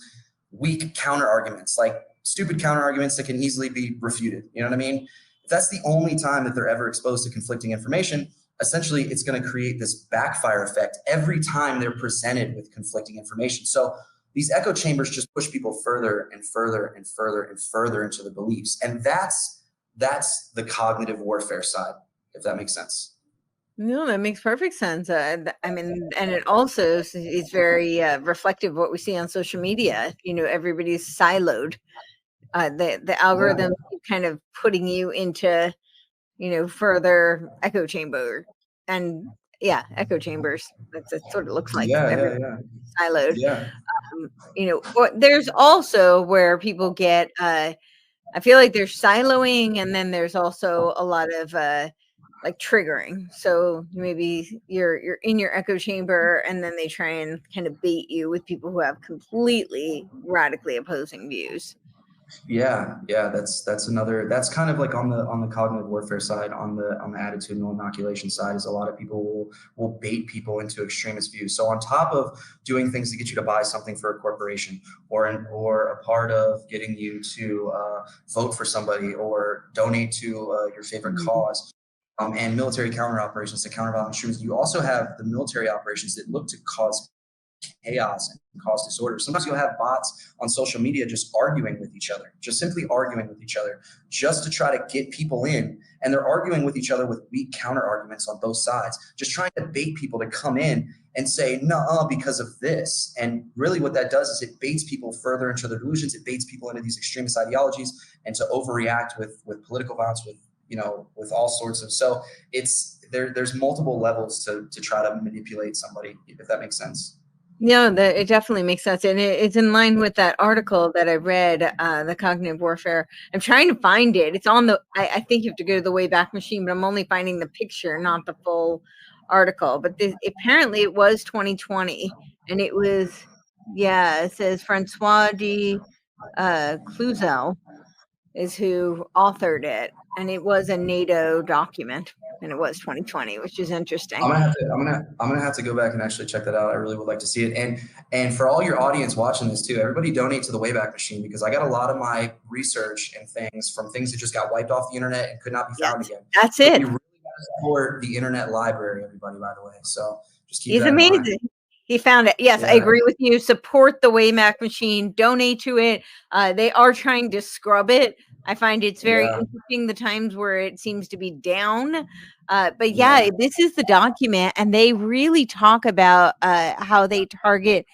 weak counter arguments, like stupid counter arguments that can easily be refuted. You know what I mean? If that's the only time that they're ever exposed to conflicting information, essentially it's going to create this backfire effect every time they're presented with conflicting information. So these echo chambers just push people further and further and further and further into the beliefs. And that's the cognitive warfare side, if that makes sense. No, that makes perfect sense. I mean, and it also is very reflective of what we see on social media. You know, everybody's siloed. The algorithm kind of putting you into, you know, further echo chamber, and echo chambers. That's what it looks like. Yeah. Siloed. Yeah. You know, there's also where people get. I feel like there's siloing, and then there's also a lot of like triggering. So maybe you're in your echo chamber, and then they try and kind of bait you with people who have completely radically opposing views. Yeah, that's kind of like on the cognitive warfare side, on the attitudinal inoculation side, is a lot of people will bait people into extremist views. So on top of doing things to get you to buy something for a corporation, or a part of getting you to vote for somebody or donate to your favorite cause, and military counter operations to countervail extremism, you also have the military operations that look to cause chaos and cause disorder. Sometimes you'll have bots on social media just arguing with each other, just simply arguing with each other, just to try to get people in. And they're arguing with each other with weak counter arguments on both sides, just trying to bait people to come in and say, no, because of this. And really what that does is it baits people further into their delusions. It baits people into these extremist ideologies and to overreact with political violence, with all sorts of, so there's multiple levels to try to manipulate somebody, if that makes sense. No, it definitely makes sense. And it's in line with that article that I read, the cognitive warfare. I'm trying to find it. It's on I think you have to go to the Wayback Machine, but I'm only finding the picture, not the full article. But apparently it was 2020, and it was, it says Francois de Cluzel is who authored it. And it was a NATO document, and it was 2020, which is interesting. I'm gonna have to go back and actually check that out. I really would like to see it. And for all your audience watching this too, everybody donate to the Wayback Machine, because I got a lot of my research and things from things that just got wiped off the internet and could not be found again. That's it. You really gotta support the internet library, everybody, by the way. So just keep He's that in amazing. mind. He found it. Yes, I agree with you. Support the Wayback Machine. Donate to it. They are trying to scrub it. I find it's very interesting, the times where it seems to be down. But this is the document, and they really talk about how they target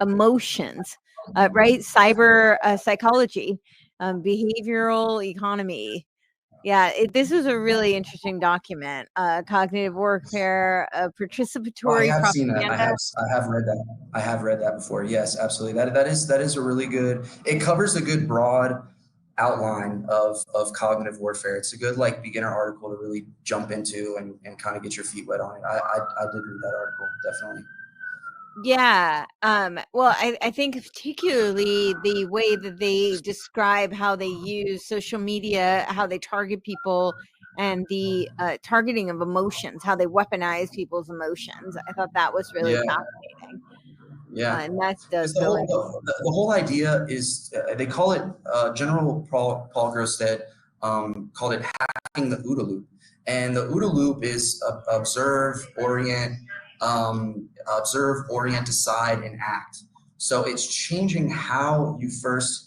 emotions, right? Cyber psychology, behavioral economy. Yeah, this is a really interesting document. Cognitive warfare, participatory I have propaganda. seen that. I have read that. I have read that before. Yes, absolutely. That is a really good. It covers a good broad outline of cognitive warfare. It's a good beginner article to really jump into and kind of get your feet wet on it. I did read that article, definitely. Yeah. Well, I think particularly the way that they describe how they use social media, how they target people, and the targeting of emotions, how they weaponize people's emotions. I thought that was really fascinating. Yeah. And that does The go into whole idea is they call it General Paul Grosset called it hacking the OODA loop. And the OODA loop is observe, orient, observe, orient, decide, and act. So it's changing how you first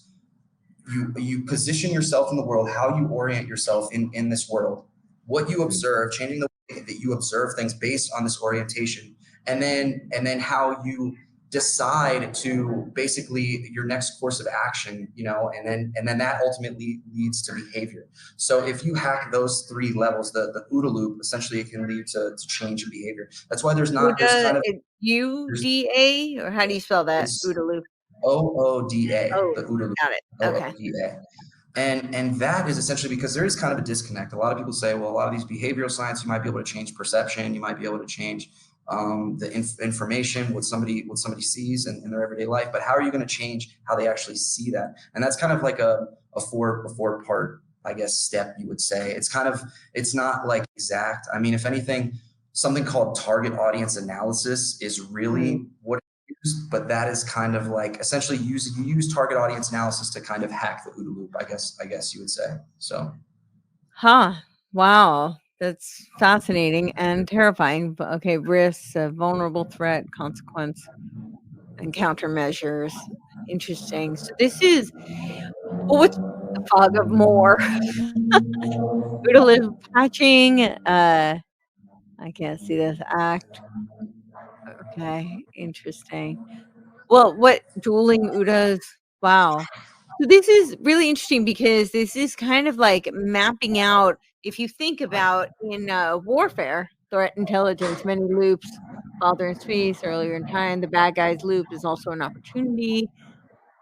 you position yourself in the world, how you orient yourself in this world, what you observe, changing the way that you observe things based on this orientation, and then how you decide to basically your next course of action, and then that ultimately leads to behavior. So if you hack those three levels, the OODA loop, essentially it can lead to change in behavior. That's why there's OODA, kind of there's UDA, or how do you spell that? it's OODA loop. OODA, Oh, the OODA loop, got it. Okay. OODA. And that is essentially because there is kind of a disconnect. A lot of people say, well, a lot of these behavioral science, you might be able to change perception, you might be able to change information, what somebody sees in their everyday life, but how are you going to change how they actually see that? And that's kind of like a four part, I guess, step, you would say. It's not like exact. I mean, if anything, something called target audience analysis is really what it is, but that is kind of like essentially you use target audience analysis to kind of hack the OODA loop, I guess you would say. So Huh. Wow. That's fascinating and terrifying. But okay, risks, vulnerable threat, consequence, and countermeasures. Interesting. So this is what's the fog of more. OODA loop patching. I can't see this act. Okay, interesting. Well, what dueling UDAs? Wow. So this is really interesting because this is kind of like mapping out, if you think about in warfare, threat intelligence, many loops, father in space, earlier in time, the bad guys loop is also an opportunity,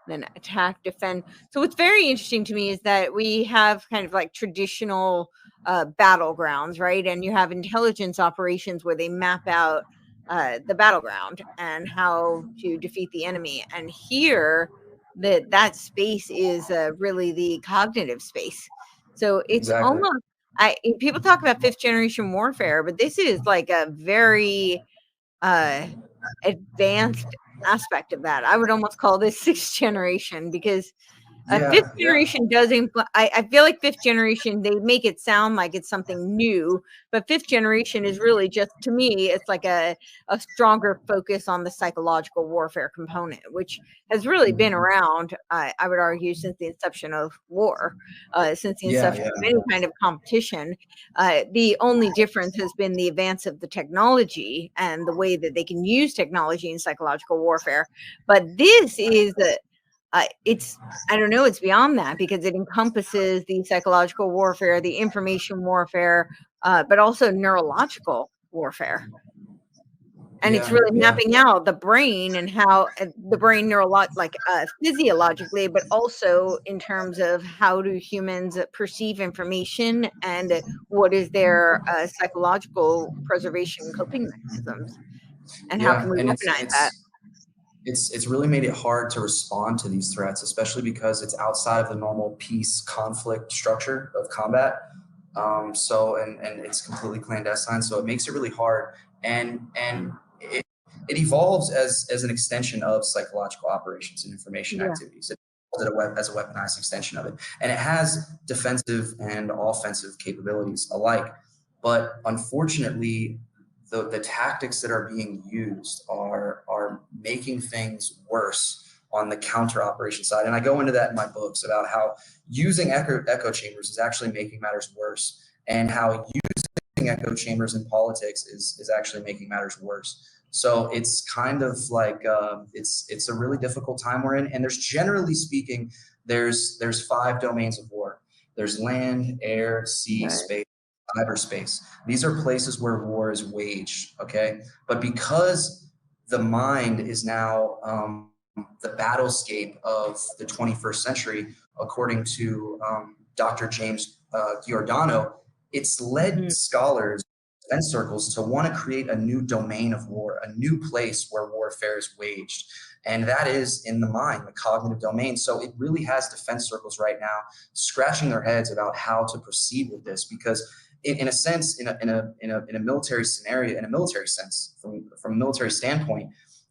then attack, defend. So what's very interesting to me is that we have kind of like traditional battlegrounds, right? And you have intelligence operations where they map out the battleground and how to defeat the enemy. And here, that space is really the cognitive space. So it's exactly. almost people talk about fifth generation warfare, but this is like a very uh, advanced aspect of that. I would almost call this sixth generation because fifth Yeah. generation does I feel like fifth generation, they make it sound like it's something new, but fifth generation is really just, to me, it's like a stronger focus on the psychological warfare component, which has really been Mhm. around, I would argue, since the inception of war, since the Yeah, inception of any kind of competition. The only difference has been the advance of the technology and the way that they can use technology in psychological warfare. But this is it's I don't know, it's beyond that because it encompasses the psychological warfare, the information warfare, but also neurological warfare. And it's yeah, really yeah, mapping out the brain and how the brain physiologically, but also in terms of how do humans perceive information and what is their psychological preservation coping mechanisms, and how can yeah. we And it's weaponize that? it's it's really made it hard to respond to these threats, especially because it's outside of the normal peace conflict structure of combat. And it's completely clandestine, so it makes it really hard. And it evolves as an extension of psychological operations and information Yeah. activities. It as a weaponized extension of it, and it has defensive and offensive capabilities alike. But unfortunately, the tactics that are being used are making things worse on the counter operation side. And I go into that in my books about how using echo chambers is actually making matters worse, and how using echo chambers in politics is actually making matters worse. So it's kind of like it's a really difficult time we're in. And there's, generally speaking, there's 5 domains of war. There's land, air, sea, Right. space, cyberspace. These are places where war is waged. Okay, but because the mind is now the battlescape of the 21st century, according to Dr. James Giordano, it's led Mhm. scholars and circles to want to create a new domain of war, a new place where warfare is waged. And that is in the mind, the cognitive domain. So it really has defense circles right now scratching their heads about how to proceed with this, because in a sense, in a military scenario, in a military sense, from a military standpoint,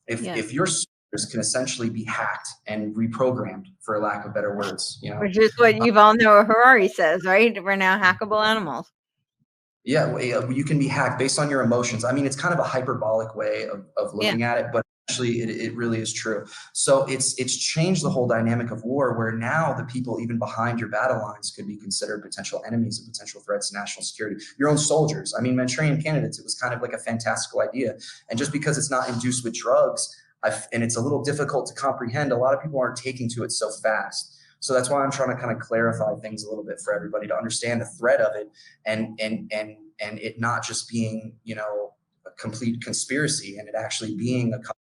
Yeah. if your soldiers can essentially be hacked and reprogrammed, for lack of better words, Which is what Yuval Noah Harari says, right? We're now hackable animals. Yeah, you can be hacked based on your emotions. I mean, it's kind of a hyperbolic way of Yeah. looking at it, but actually it really is true. So it's changed the whole dynamic of war, where now the people even behind your battle lines could be considered potential enemies and potential threats to national security. Your own soldiers. I mean, Manchurian candidates, it was kind of like a fantastical idea. And just because it's not induced with drugs, and it's a little difficult to comprehend, a lot of people aren't taking to it so fast. So that's why I'm trying to kind of clarify things a little bit for everybody to understand the threat of it, and it not just being, a complete conspiracy, and it actually being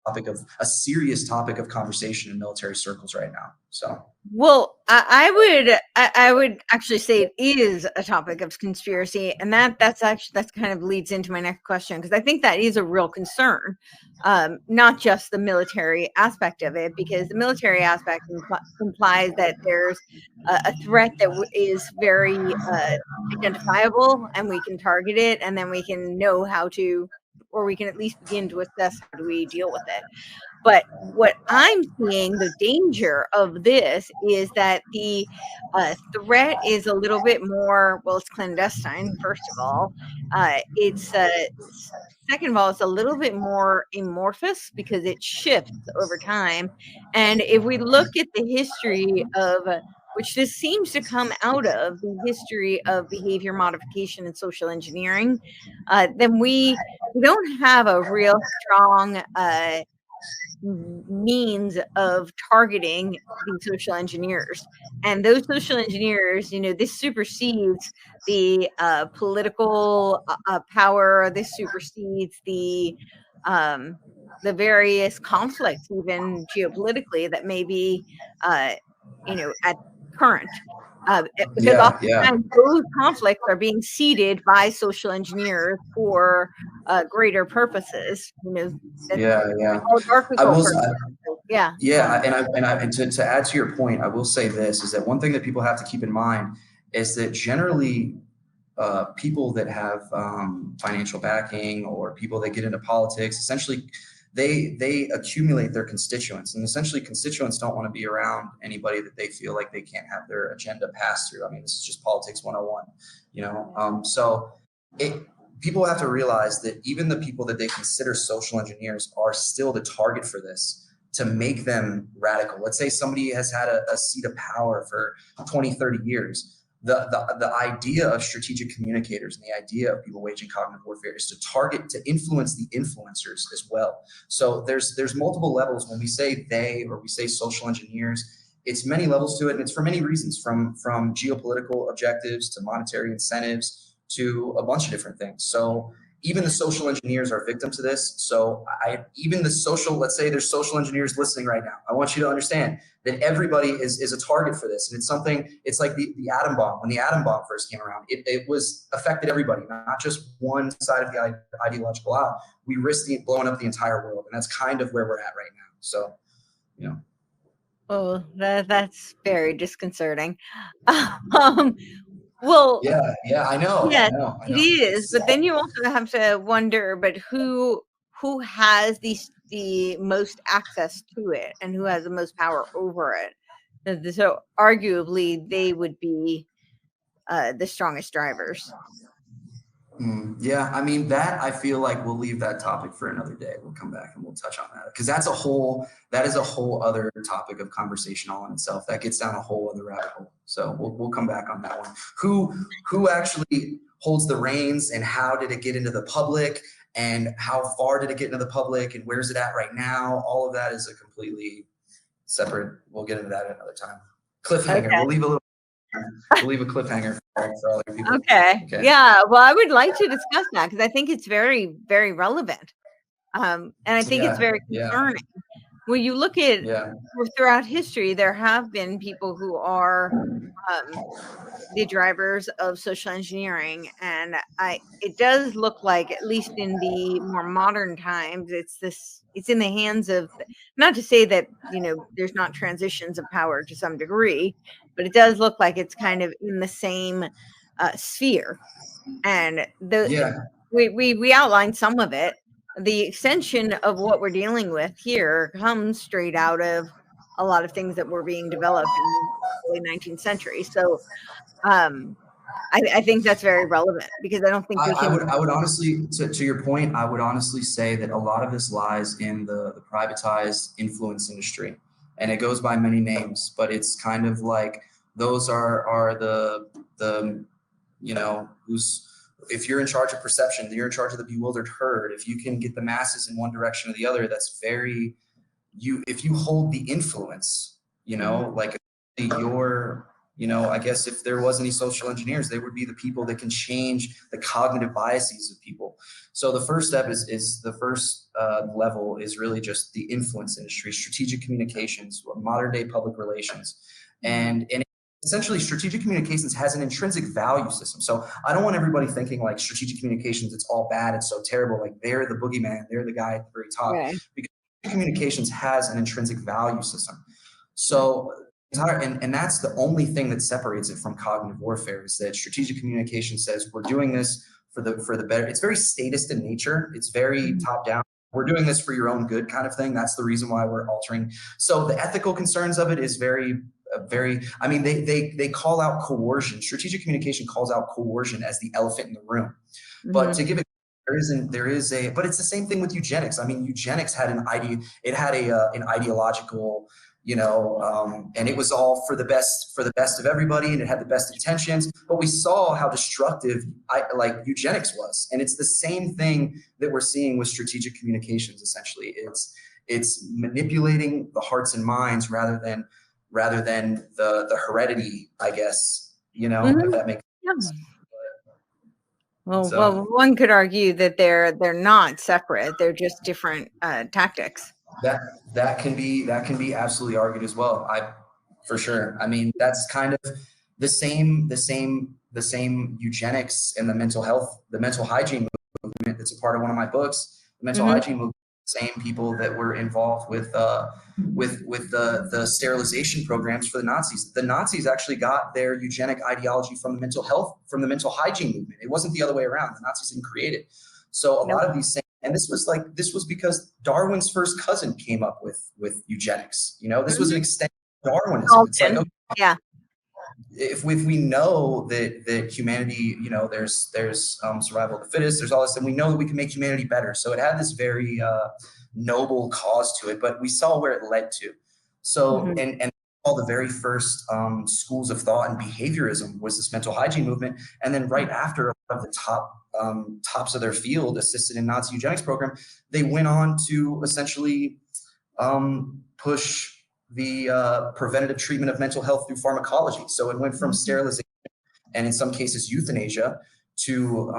a serious topic of conversation in military circles right now. So. Well, I would actually say it is a topic of conspiracy, and that's kind of leads into my next question, because I think that is a real concern, not just the military aspect of it, because the military aspect implies that there's a threat that is very identifiable, and we can target it, and then we can know how to, or we can at least begin to assess how do we deal with it. But what I'm seeing, the danger of this is that the threat is a little bit more, well, it's clandestine, first of all. It's second of all, it's a little bit more amorphous because it shifts over time. And if we look at the history of, which this seems to come out of the history of behavior modification and social engineering, then we don't have a real strong means of targeting these social engineers. And those social engineers, this supersedes the political power. This supersedes the various conflicts, even geopolitically, that may be, at current. Because Yeah, yeah, oftentimes those conflicts are being seeded by social engineers for greater purposes. That's yeah. I oligarchical will. purposes. Yeah. Yeah, and to add to your point, I will say this, is that one thing that people have to keep in mind is that generally people that have financial backing, or people that get into politics, essentially they accumulate their constituents, and essentially constituents don't want to be around anybody that they feel like they can't have their agenda passed through. I mean, this is just politics 101, so people have to realize that even the people that they consider social engineers are still the target for this, to make them radical. Let's say somebody has had a seat of power for 20, 30 years. The idea of strategic communicators and the idea of people waging cognitive warfare is to target, to influence the influencers as well. So there's multiple levels when we say they, or we say social engineers. It's many levels to it, and it's for many reasons, from geopolitical objectives to monetary incentives to a bunch of different things. So even the social engineers are victim to this. So let's say there's social engineers listening right now. I want you to understand that everybody is a target for this. And it's like the atom bomb. When the atom bomb first came around, it was affected everybody, not just one side of the ideological aisle. We risked blowing up the entire world. And that's kind of where we're at right now. So, Oh, that's very disconcerting. Well, yeah, I know. yes, I know. it is. But then you also have to wonder, but who has the most access to it, and who has the most power over it? So arguably, they would be the strongest drivers. Yeah, I mean, that I feel like we'll leave that topic for another day. We'll come back and we'll touch on that, because that is a whole other topic of conversation all in itself. That gets down a whole other rabbit hole. So we'll come back on that one. Who actually holds the reins, and how did it get into the public, and how far did it get into the public, and where's it at right now? All of that is a completely separate. We'll get into that another time. Cliffhanger. Okay. We'll leave a cliffhanger for other people. Okay. Yeah. Well, I would like to discuss that, because I think it's very, very relevant. And I think it's very concerning. When you look at throughout history, there have been people who are the drivers of social engineering, and it does look like, at least in the more modern times, it's in the hands of, not to say that there's not transitions of power to some degree, but it does look like it's kind of in the same sphere. And we outlined some of it. The extension of what we're dealing with here comes straight out of a lot of things that were being developed in the early 19th century. So I think that's very relevant, because I don't think we can. I would honestly, to your point, I would honestly say that a lot of this lies in the privatized influence industry, and it goes by many names, but it's kind of like those are the who's, if you're in charge of perception, you're in charge of the bewildered herd. If you can get the masses in one direction or the other, that's very if you hold the influence, like your, I guess if there was any social engineers, they would be the people that can change the cognitive biases of people. So the first step is the first level is really just the influence industry, strategic communications, modern day public relations. And essentially strategic communications has an intrinsic value system. So I don't want everybody thinking like strategic communications, it's all bad, it's so terrible, like they're the boogeyman, they're the guy at the very top. Right. Because communications has an intrinsic value system. So and that's the only thing that separates it from cognitive warfare, is that strategic communication says we're doing this for the better. It's very statist in nature. It's very top down. We're doing this for your own good kind of thing. That's the reason why we're altering. So the ethical concerns of it is very, I mean, they call out coercion. Strategic communication calls out coercion as the elephant in the room. But to give it, there is a, but it's the same thing with eugenics. I mean, eugenics had an ideological, and it was all for the best of everybody, and it had the best intentions, but we saw how destructive eugenics was. And it's the same thing that we're seeing with strategic communications. Essentially, it's manipulating the hearts and minds rather than the heredity, I guess, if that makes sense. Well, one could argue that they're not separate. They're just different tactics. That can be absolutely argued as well. For sure. I mean, that's kind of the same eugenics and the mental hygiene movement that's a part of one of my books. The mental hygiene movement, same people that were involved with the sterilization programs for the Nazis. The Nazis actually got their eugenic ideology from the mental hygiene movement. It wasn't the other way around. The Nazis didn't create it. So a lot of these things, and this was because Darwin's first cousin came up with eugenics. This was an extension of Darwinism. It's like, okay, if we know that humanity, there's survival of the fittest, there's all this, and we know that we can make humanity better. So it had this very noble cause to it, but we saw where it led to. So and all the very first schools of thought and behaviorism was this mental hygiene movement, and then right after, a lot of the tops of their field assisted in Nazi eugenics program, they went on to essentially push the preventative treatment of mental health through pharmacology. So it went from sterilization and in some cases euthanasia to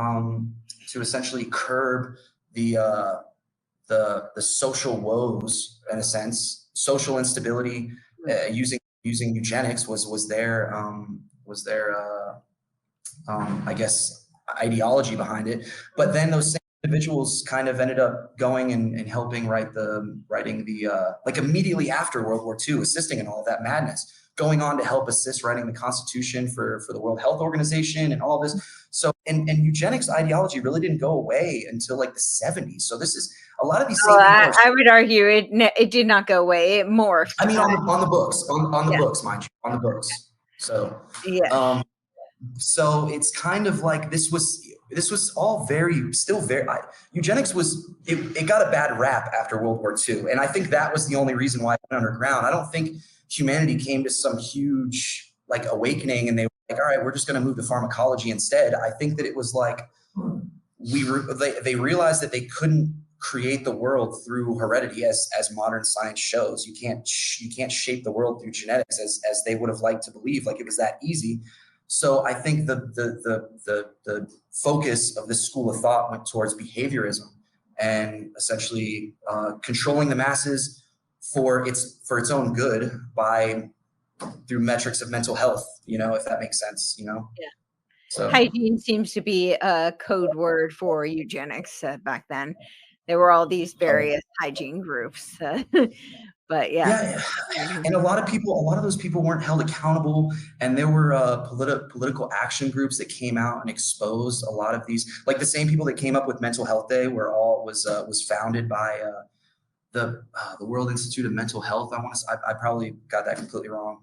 essentially curb the social woes, in a sense, social instability. Using eugenics was their I guess ideology behind it. But then those same individuals kind of ended up going and helping writing the immediately after World War II, assisting in all of that madness, going on to help assist writing the Constitution for the World Health Organization and all this. So and eugenics ideology really didn't go away until like the 70s. So this is a lot of these same people I would argue it did not go away. It morphed. I mean, on the books, books, mind you, on the books. So so it's kind of like this was all still very eugenics was it got a bad rap after World War II, and I think that was the only reason why it went underground. I don't think humanity came to some huge awakening and they were like, all right, we're just going to move to pharmacology instead. I think that it was like they realized that they couldn't create the world through heredity, as modern science shows. You can't shape the world through genetics as they would have liked to believe, like it was that easy. So I think the focus of this school of thought went towards behaviorism and essentially controlling the masses for its own good through metrics of mental health, if that makes sense, Yeah. So hygiene seems to be a code word for eugenics back then. There were all these various hygiene groups, but yeah. And a lot of those people weren't held accountable, and there were political action groups that came out and exposed a lot of these, like the same people that came up with Mental Health Day was founded by the World Institute of Mental Health. I probably got that completely wrong.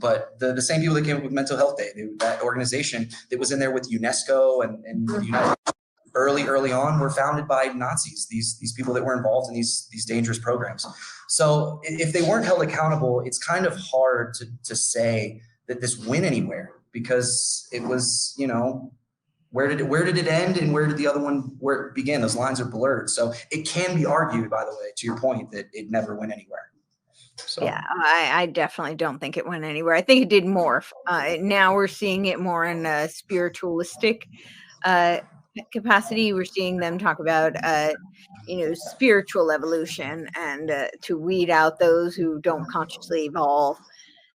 But the same people that came up with Mental Health Day, that organization that was in there with UNESCO and the United early on were founded by Nazis, these people that were involved in these dangerous programs. So if they weren't held accountable, it's kind of hard to say that this went anywhere, because it was, where did it end and where did the other one where it began? Those lines are blurred. So it can be argued, by the way, to your point, that it never went anywhere. So. Yeah, I definitely don't think it went anywhere. I think it did morph. Now we're seeing it more in a spiritualistic capacity. We're seeing them talk about, spiritual evolution, and to weed out those who don't consciously evolve.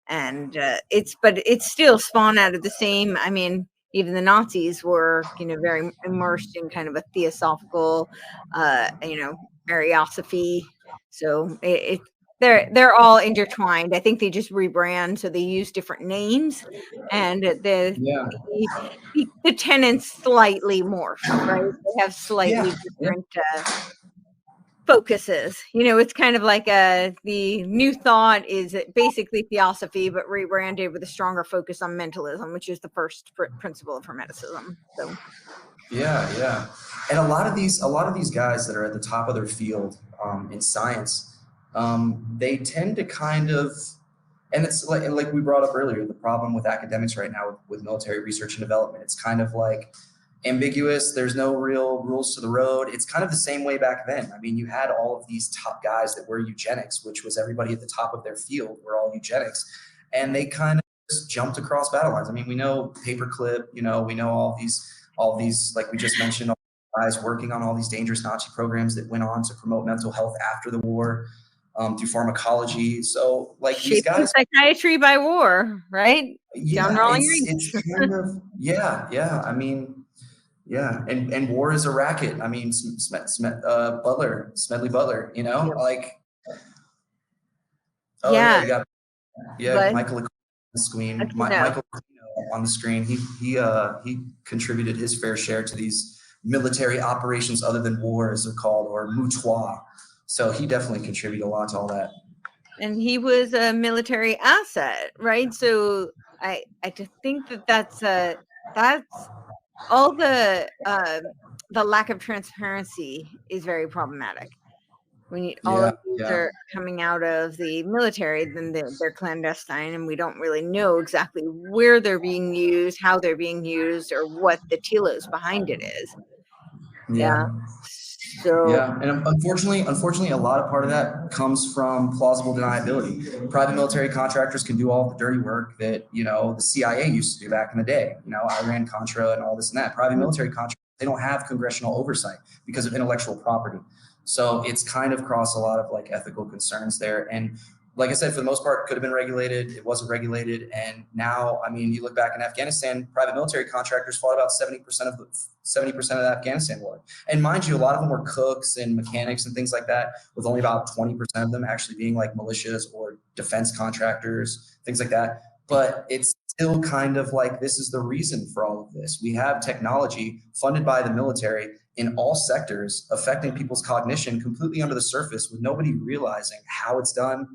And but it's still spawned out of the same. I mean, even the Nazis were, very immersed in kind of a theosophical, Ariosophy. So they're all intertwined. I think they just rebrand, so they use different names, and the tenets slightly morph, right? They have slightly different focuses. It's kind of like the new thought is basically theosophy, but rebranded with a stronger focus on mentalism, which is the first principle of Hermeticism. So. Yeah. And a lot of these guys that are at the top of their field in science, they tend to kind of, and it's like we brought up earlier, the problem with academics right now with military research and development. It's kind of like ambiguous. There's no real rules to the road. It's kind of the same way back then. I mean, you had all of these top guys that were eugenics, which was everybody at the top of their field were all eugenics, and they kind of just jumped across battle lines. I mean, we know paperclip, we know all these, like we just mentioned, all guys working on all these dangerous Nazi programs that went on to promote mental health after the war, through pharmacology. So like these guys, psychiatry by war, right? Yeah, it's kind of, yeah. I mean, yeah, and war is a racket. I mean, Smedley Butler, Yep. like, you got Michael on the screen. Michael on the screen. He contributed his fair share to these military operations other than war, as they're called, or mutoir. So he definitely contributed a lot to all that. And he was a military asset, right? So I just think that's all the lack of transparency is very problematic. When all of these are coming out of the military, then they're clandestine, and we don't really know exactly where they're being used, how they're being used, or what the telos behind it is. Yeah. So and unfortunately, a lot of part of that comes from plausible deniability. Private military contractors can do all the dirty work that the CIA used to do back in the day. Iran Contra and all this and that. Private military contractors, they don't have congressional oversight because of intellectual property. So it's kind of crossed a lot of like ethical concerns there. And like I said, for the most part, could have been regulated. It wasn't regulated. And now, I mean, you look back in Afghanistan, private military contractors fought about 70% of the Afghanistan war. And mind you, a lot of them were cooks and mechanics and things like that, with only about 20% of them actually being like militias or defense contractors, things like that. But it's still kind of like, this is the reason for all of this. We have technology funded by the military in all sectors affecting people's cognition completely under the surface, with nobody realizing how it's done,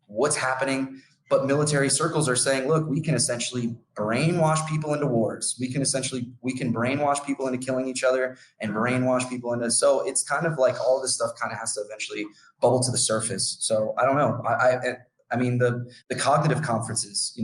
what's happening. But military circles are saying, look, we can essentially brainwash people into wars. We can brainwash people into killing each other and brainwash people into, so it's kind of like all this stuff kind of has to eventually bubble to the surface. So I don't know. I mean, the cognitive conferences,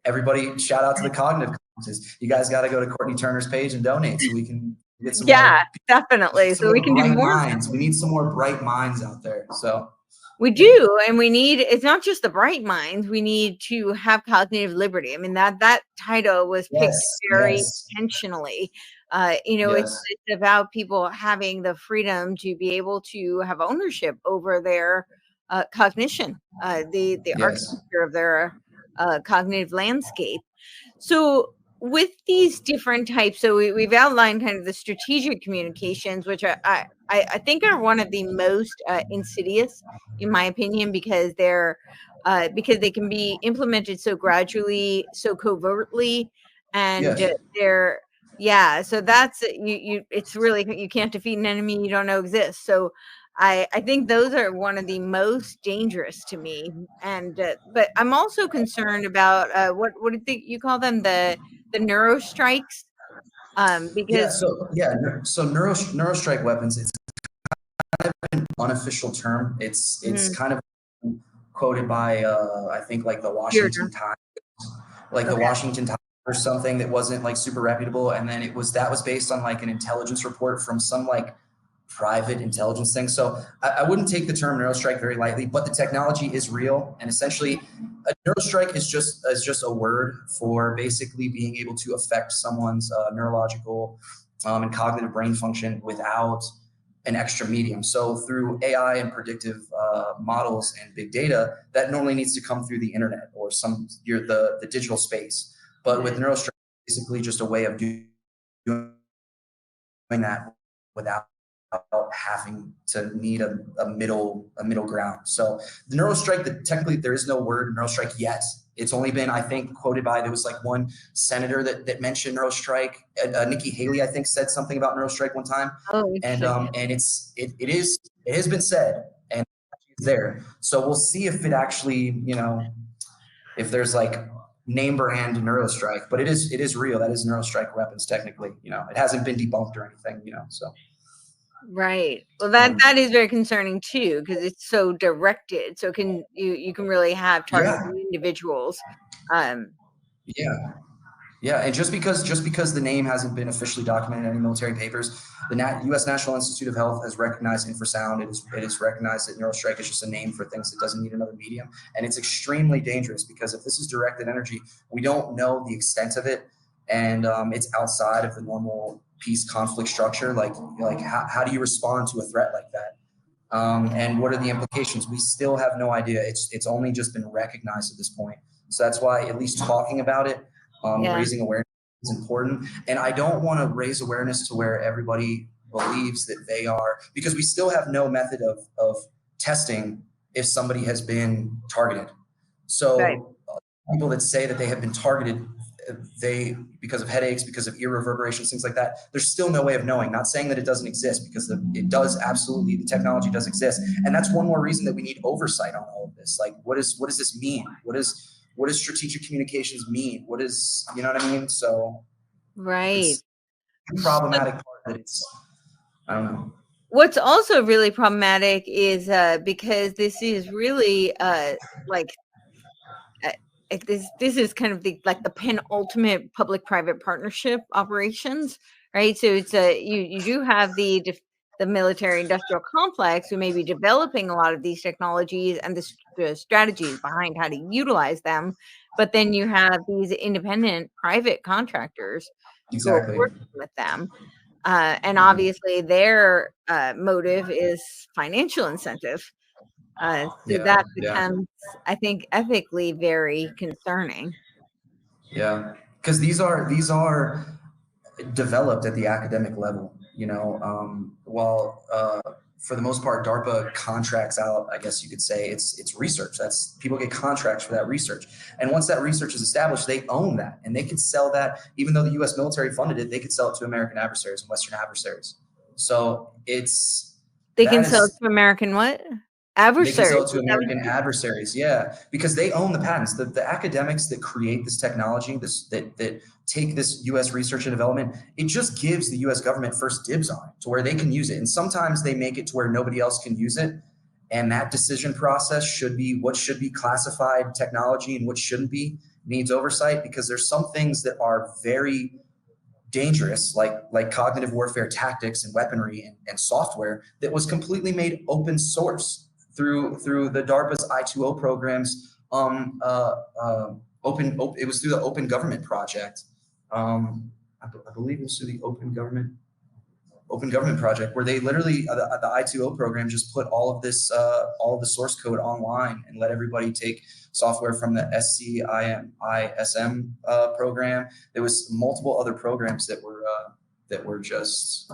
everybody shout out to the cognitive conferences. You guys got to go to Courtenay Turner's page and donate so we can get some more, definitely. So we can do more minds. We need some more bright minds out there. So we do, and it's not just the bright minds. We need to have cognitive liberty. I mean, that title was picked very intentionally. It's about people having the freedom to be able to have ownership over their cognition, the architecture of their cognitive landscape. So with these different types, so we've outlined kind of the strategic communications, which I think are one of the most insidious, in my opinion, because because they can be implemented so gradually, so covertly, and so that's it's really, you can't defeat an enemy you don't know exists. So I think those are one of the most dangerous to me. And but I'm also concerned about what do you think you call them, the neurostrikes, Yeah. because So neurostrike weapons. It's an unofficial term. It's mhm, kind of quoted by I think like the fear Washington Times, like the okay. Washington Times or something that wasn't like super reputable, and then that was based on like an intelligence report from some like private intelligence thing. So I wouldn't take the term neurostrike very lightly, but the technology is real, and essentially a neurostrike is just a word for basically being able to affect someone's neurological and cognitive brain function without an extra medium. So through AI and predictive models and big data, that normally needs to come through the internet or the digital space. But with neurostrike, basically just a way of doing that without having to need a middle ground. So the neurostrike, technically there is no word neurostrike yet. It's only been, I think, quoted by, there was like one senator that mentioned neurostrike. Nikki Haley, I think, said something about neurostrike one time. Oh, And interesting. it has been said, and it's there. So we'll see if it actually, if there's like name brand neurostrike, but it is real. That is neurostrike weapons technically. It hasn't been debunked or anything. So. Right. Well, that is very concerning too, because it's so directed. So you can really have targeted Yeah. individuals. Um, Yeah. Yeah, and just because the name hasn't been officially documented in any military papers, the U.S. National Institute of Health has recognized infrasound. It is recognized that neurostrike is just a name for things that doesn't need another medium, and it's extremely dangerous because if this is directed energy, we don't know the extent of it, and it's outside of the normal peace conflict structure. Like how do you respond to a threat like that? And what are the implications? We still have no idea. It's only just been recognized at this point. So that's why at least talking about it, yeah. raising awareness is important. And I don't want to raise awareness to where everybody believes that they are, because we still have no method of testing if somebody has been targeted. Right. So people that say that they have been targeted, because of headaches, because of ear reverberations, things like that, there's still no way of knowing. Not saying that it doesn't exist, because it does, absolutely, the technology does exist, and that's one more reason that we need oversight on all of this. Like, what does this mean? What does strategic communications mean? What is, you know what I mean? So Right. it's the problematic part that it's, I don't know. What's also really problematic is because this is really like uh, this is kind of the penultimate public-private partnership operations, right? So it's you do have the military industrial complex who may be developing a lot of these technologies and the strategies behind how to utilize them, but then you have these independent private contractors who are Exactly. working with them. And obviously their motive is financial incentive. So Yeah. that Yeah. becomes, I think, ethically very concerning. Yeah. Because these are developed at the academic level. While for the most part, DARPA contracts out, I guess you could say, it's research. That's, people get contracts for that research, and once that research is established, they own that, and they could sell that. Even though the U.S. military funded it, they could sell it to American adversaries and Western adversaries. So They can that sell it is to American what? they can sell Adversaries. it to Is that what American you adversaries, yeah, because they own the patents. The academics that create this technology, that take this U.S. research and development, it just gives the U.S. government first dibs on it to where they can use it. And sometimes they make it to where nobody else can use it. And that decision process should be what should be classified technology and what shouldn't be, needs oversight, because there's some things that are very dangerous, like cognitive warfare tactics and weaponry and software that was completely made open source through the DARPA's I2O programs. It was through the Open Government Project. I believe it was through the Open Government Project, where they literally, the I2O program, just put all of the source code online and let everybody take software from the SCISM program. There was multiple other programs that were just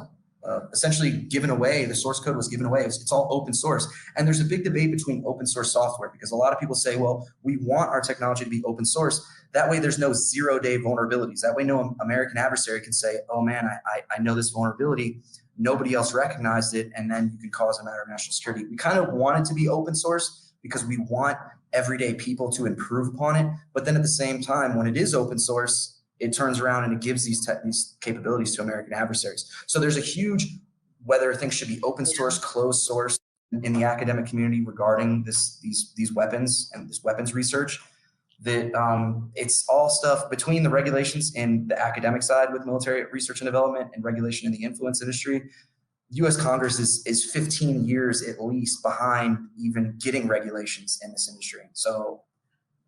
essentially given away. The source code was given away. It's all open source. And there's a big debate between open source software, because a lot of people say, well, we want our technology to be open source. That way there's no 0-day vulnerabilities. That way no American adversary can say, oh man, I know this vulnerability. nobody else recognized it, and then you can cause a matter of national security. We kind of want it to be open source because we want everyday people to improve upon it. But then at the same time, when it is open source, it turns around and it gives these capabilities to American adversaries. So there's a huge, whether things should be open source, closed source in the academic community regarding these weapons and this weapons research, that it's all stuff between the regulations in the academic side with military research and development and regulation in the influence industry. U.S. Congress is 15 years at least behind even getting regulations in this industry. So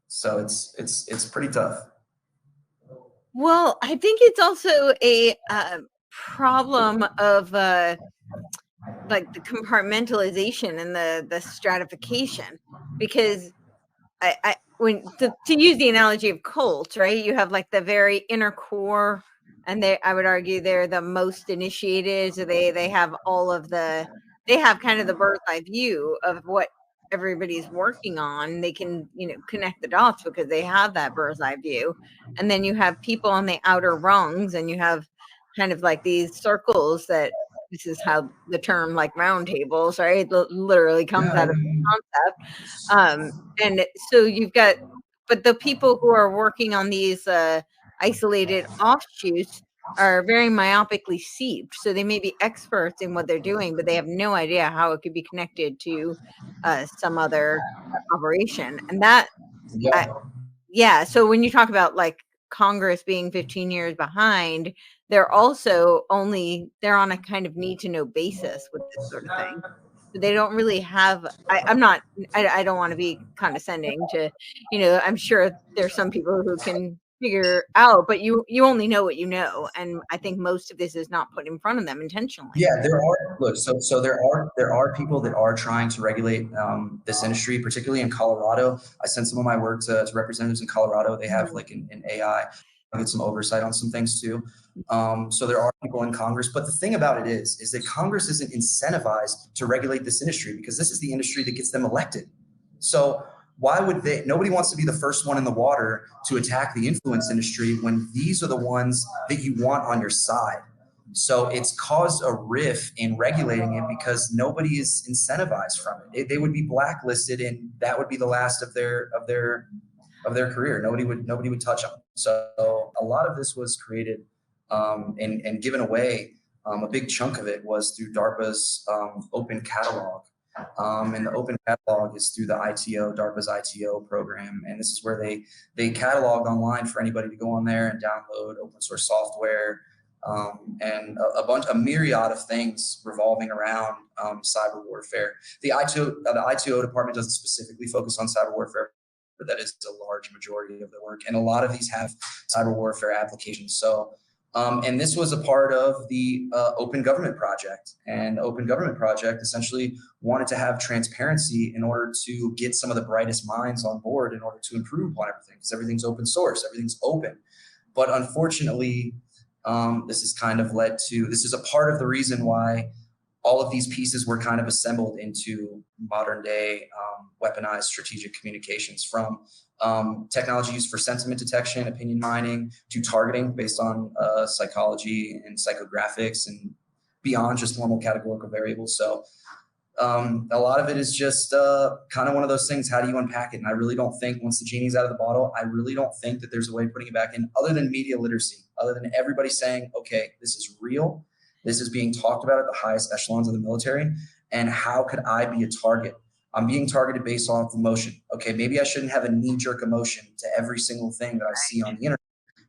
it's pretty tough. Well, I think it's also a problem of like the compartmentalization and the stratification, because I when to use the analogy of cult, right? You have like the very inner core, and I would argue they're the most initiated. So they have all of they have kind of the bird's eye view of what everybody's working on. They can, connect the dots because they have that bird's eye view. And then you have people on the outer rungs, and you have kind of like these circles that this is how the term like round tables, right? Literally comes out of the concept. And so you've got, but the people who are working on these isolated offshoots are very myopically seeped. So they may be experts in what they're doing, but they have no idea how it could be connected to some other operation. And that, yeah. So when you talk about like Congress being 15 years behind, they're also they're on a kind of need to know basis with this sort of thing. They don't really have, I don't want to be condescending to, I'm sure there's some people who can figure out, but you only know what you know. And I think most of this is not put in front of them intentionally. Yeah, there are, look, so there are people that are trying to regulate this industry, particularly in Colorado. I sent some of my work to representatives in Colorado. They have like an AI, I get some oversight on some things too. So there are people in Congress, but the thing about it is that Congress isn't incentivized to regulate this industry because this is the industry that gets them elected. So why would nobody wants to be the first one in the water to attack the influence industry when these are the ones that you want on your side. So it's caused a rift in regulating it because nobody is incentivized from it. They would be blacklisted, and that would be the last of their career. Nobody would touch them. So a lot of this was created and given away. A big chunk of it was through DARPA's open catalog. And the open catalog is through the DARPA's ITO program. And this is where they cataloged online for anybody to go on there and download open source software, and a myriad of things revolving around cyber warfare. The ITO department doesn't specifically focus on cyber warfare, but that is a large majority of the work. And a lot of these have cyber warfare applications. So, and this was a part of the Open Government Project. And Open Government Project essentially wanted to have transparency in order to get some of the brightest minds on board in order to improve upon everything, because everything's open source, everything's open. But unfortunately, this has kind of led to, this is a part of the reason why all of these pieces were kind of assembled into modern day weaponized strategic communications, from technology used for sentiment detection, opinion mining, to targeting based on psychology and psychographics and beyond just normal categorical variables. So a lot of it is just kind of one of those things. How do you unpack it? And I really don't think, once the genie's out of the bottle, I really don't think that there's a way of putting it back in other than media literacy, other than everybody saying, okay, this is real. This is being talked about at the highest echelons of the military. And how could I be a target? I'm being targeted based off emotion. Okay, maybe I shouldn't have a knee-jerk emotion to every single thing that I see on the internet.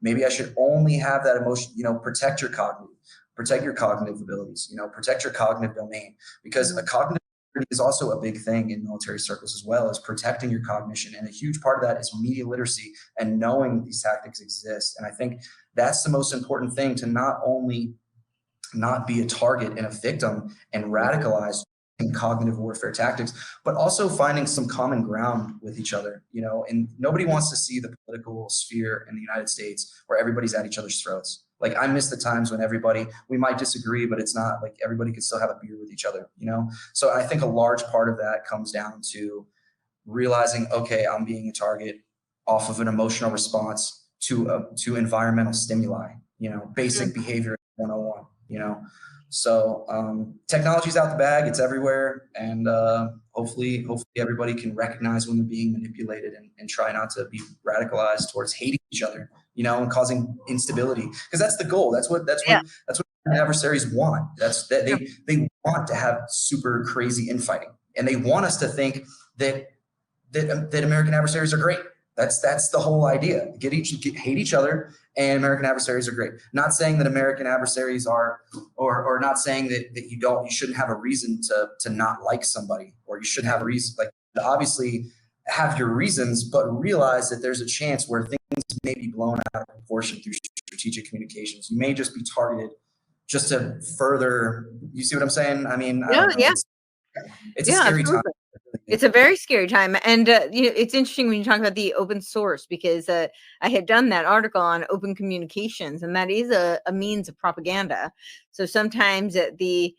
Maybe I should only have that emotion, protect your cognitive abilities, protect your cognitive domain, because a cognitive is also a big thing in military circles as well, as protecting your cognition. And a huge part of that is media literacy and knowing these tactics exist. And I think that's the most important thing, to not only not be a target and a victim and radicalized in cognitive warfare tactics, but also finding some common ground with each other, and nobody wants to see the political sphere in the United States where everybody's at each other's throats. Like, I miss the times when we might disagree, but it's not like everybody could still have a beer with each other, So I think a large part of that comes down to realizing, okay, I'm being a target off of an emotional response to environmental stimuli, basic behavior 101. you know. So technology's out the bag, it's everywhere, and hopefully everybody can recognize when they're being manipulated and try not to be radicalized towards hating each other, you know, and causing instability, because that's the goal. That's what adversaries want. That's that they want to have super crazy infighting, and they want us to think that American adversaries are great. That's the whole idea. Hate each other, and American adversaries are great. Not saying that American adversaries are, or not saying that you shouldn't have a reason to not like somebody, or you shouldn't have a reason. Like, obviously have your reasons, but realize that there's a chance where things may be blown out of proportion through strategic communications. You may just be targeted just to further. You see what I'm saying? I mean, I don't know. It's a scary time. It's a very scary time. And, it's interesting when you talk about the open source, because I had done that article on open communications, and that is a means of propaganda. So sometimes the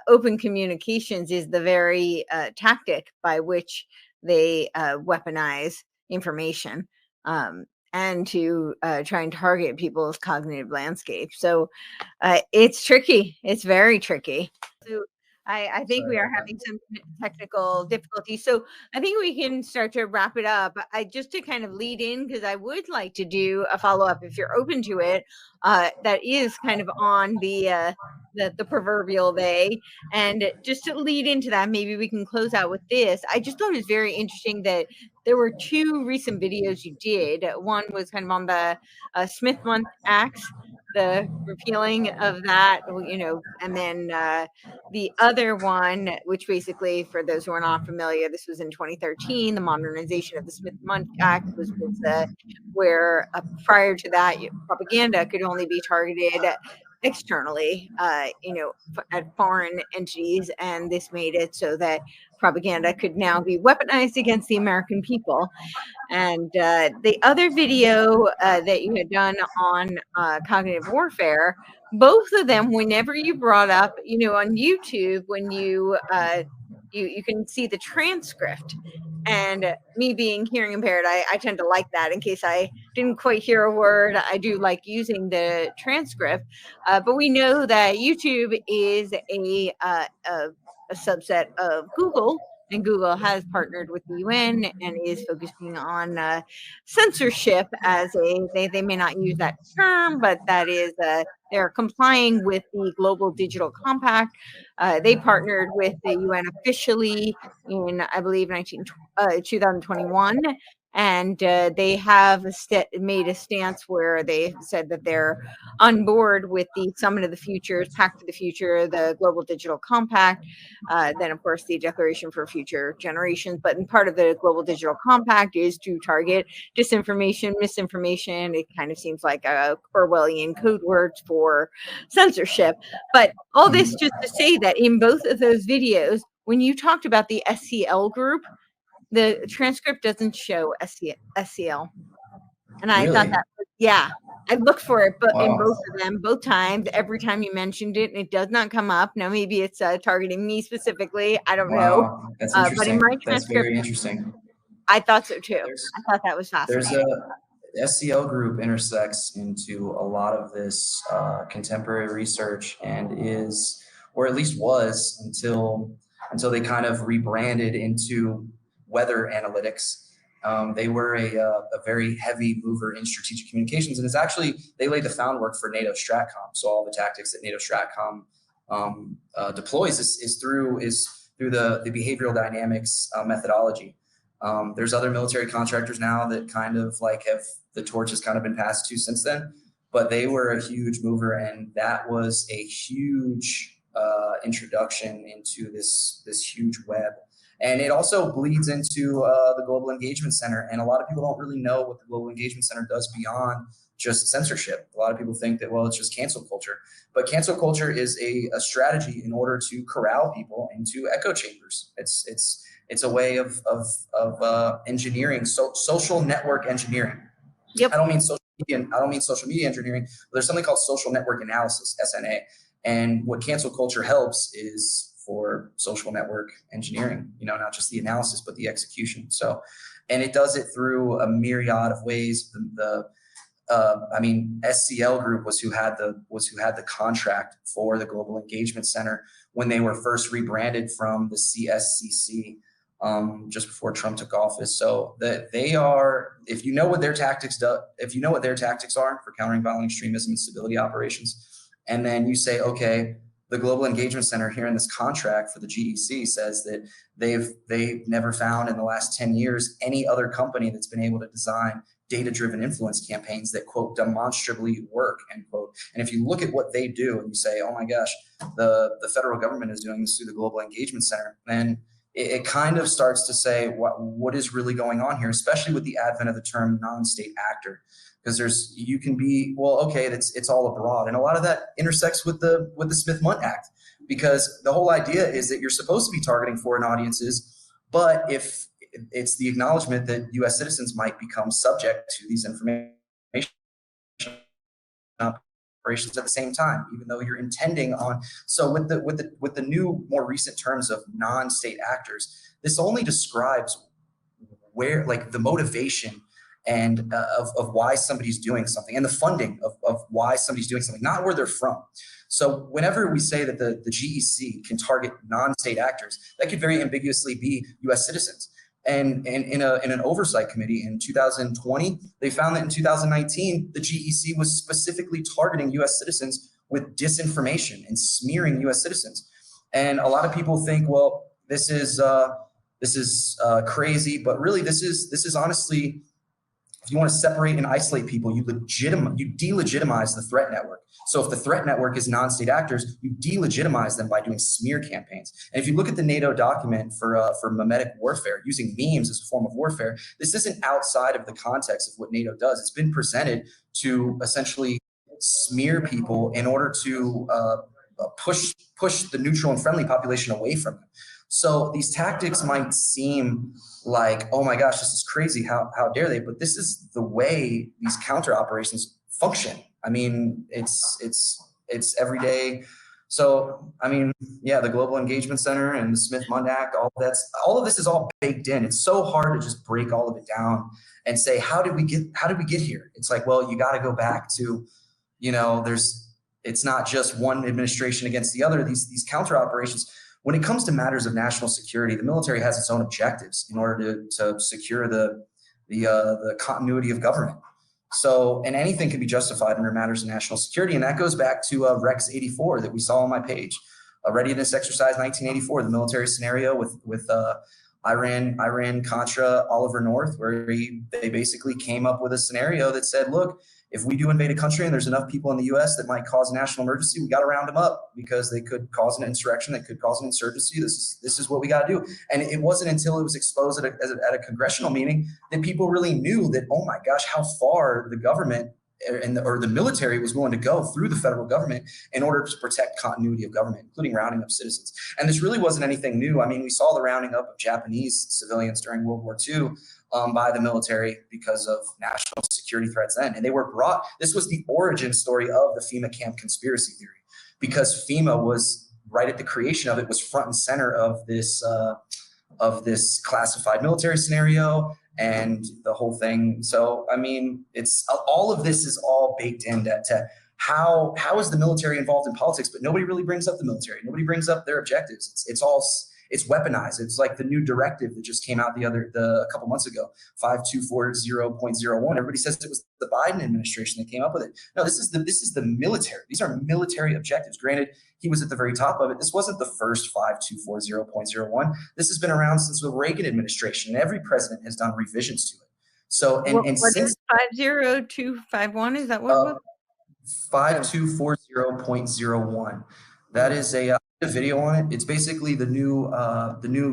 open communications is the very tactic by which they weaponize information, and to try and target people's cognitive landscape. So it's tricky. It's very tricky. So I think we are having some technical difficulties. So I think we can start to wrap it up. Just to kind of lead in, because I would like to do a follow-up, if you're open to it, that is kind of on the proverbial day. And just to lead into that, maybe we can close out with this. I just thought it was very interesting that there were two recent videos you did. One was kind of on the Smith Month Acts, the repealing of that, and then the other one, which basically, for those who are not familiar, this was in 2013. The modernization of the Smith-Mundt Act was where prior to that, propaganda could only be targeted externally, at foreign entities, and this made it so that propaganda could now be weaponized against the American people. And the other video that you had done on cognitive warfare, both of them, whenever you brought up, on YouTube, when you can see the transcript. And me being hearing impaired, I tend to like that. In case I didn't quite hear a word, I do like using the transcript. But we know that YouTube is a subset of Google, and Google has partnered with the UN and is focusing on censorship as they may not use that term, but that is they're complying with the Global Digital Compact. They partnered with the UN officially in, I believe, 2021. And they have made a stance where they said that they're on board with the Summit of the Futures, Pact of the Future, the Global Digital Compact, then, of course, the Declaration for Future Generations. But in part of the Global Digital Compact is to target disinformation, misinformation. It kind of seems like a Orwellian code word for censorship. But all this just to say that in both of those videos, when you talked about the SCL group, the transcript doesn't show SCL. And I thought that was, I looked for it, but in both of them, both times, every time you mentioned it, and it does not come up. Now, maybe it's targeting me specifically. I don't know. That's interesting. But in my transcript, that's very interesting. I thought so too. I thought that was fascinating. The SCL group intersects into a lot of this contemporary research, and is, or at least was until they kind of rebranded into weather analytics. They were a very heavy mover in strategic communications, and it's actually, they laid the groundwork for NATO StratCom. So all the tactics that NATO StratCom deploys is through the behavioral dynamics methodology. There's other military contractors now that kind of the torch has kind of been passed to since then, but they were a huge mover, and that was a huge introduction into this huge web. And it also bleeds into the Global Engagement Center. And a lot of people don't really know what the Global Engagement Center does beyond just censorship. A lot of people think that, well, it's just cancel culture. But cancel culture is a strategy in order to corral people into echo chambers. It's a way of engineering, social network engineering. Yep. I don't mean social media engineering, but there's something called social network analysis, SNA. And what cancel culture helps is for social network engineering, not just the analysis, but the execution. So, and it does it through a myriad of ways. I mean, SCL Group was who had the contract for the Global Engagement Center when they were first rebranded from the CSCC just before Trump took office. So that they are, if you know what their tactics are for countering violent extremism and stability operations, and then you say, okay, the Global Engagement Center here in this contract for the GEC says that they've never found in the last 10 years any other company that's been able to design data-driven influence campaigns that, quote, demonstrably work, end quote. And if you look at what they do and you say, oh my gosh, the federal government is doing this through the Global Engagement Center, then it kind of starts to say what is really going on here, especially with the advent of the term non-state actor. Because you can be, well, okay, it's all abroad. And a lot of that intersects with the Smith-Mundt Act, because the whole idea is that you're supposed to be targeting foreign audiences, but if it's the acknowledgement that U.S. citizens might become subject to these information operations at the same time, even though you're intending on. So with the new, more recent terms of non-state actors, this only describes where, like, the motivation and of why somebody's doing something, and the funding of why somebody's doing something, not where they're from. So whenever we say that the GEC can target non-state actors, that could very ambiguously be U.S. citizens. And in an oversight committee in 2020, they found that in 2019, the GEC was specifically targeting U.S. citizens with disinformation and smearing U.S. citizens. And a lot of people think, well, this is crazy, but really this is honestly, if you want to separate and isolate people, you delegitimize the threat network. So if the threat network is non-state actors, you delegitimize them by doing smear campaigns. And if you look at the NATO document for mimetic warfare, using memes as a form of warfare, this isn't outside of the context of what NATO does. It's been presented to essentially smear people in order to push the neutral and friendly population away from them. So these tactics might seem like, oh my gosh, this is crazy. How dare they? But this is the way these counter operations function. I mean, it's every day. So, I mean, yeah, the Global Engagement Center and the Smith-Mundt Act, all of this is all baked in. It's so hard to just break all of it down and say, how did we get here? It's like, well, you got to go back to, it's not just one administration against the other. These counter operations. When it comes to matters of national security, the military has its own objectives in order to secure the continuity of government. So, and anything can be justified under matters of national security. And that goes back to Rex 84 that we saw on my page, a readiness exercise 1984, the military scenario with Iran-Contra Oliver North, where they basically came up with a scenario that said, look, if we do invade a country and there's enough people in the U.S. that might cause a national emergency, we got to round them up because they could cause an insurrection, they could cause an insurgency. This is what we got to do. And it wasn't until it was exposed at a congressional meeting that people really knew that, oh my gosh, how far the government or the military was willing to go through the federal government in order to protect continuity of government, including rounding up citizens. And this really wasn't anything new. I mean, we saw the rounding up of Japanese civilians during World War II by the military because of national security threats then. And they were brought, this was the origin story of the FEMA camp conspiracy theory, because FEMA was right at the creation of it, was front and center of this classified military scenario and the whole thing. So, I mean, it's all of this is all baked into how is the military involved in politics, but nobody really brings up the military. Nobody brings up their objectives. It's weaponized. It's like the new directive that just came out a couple months ago, 5240.01. Everybody says it was the Biden administration that came up with it. No, this is the military. These are military objectives. Granted, he was at the very top of it. This wasn't the first 5240.01. This has been around since the Reagan administration, and every president has done revisions to it. So, and what since is 50251? Is that what it was? 5240.01. That is a video on it. It's basically the new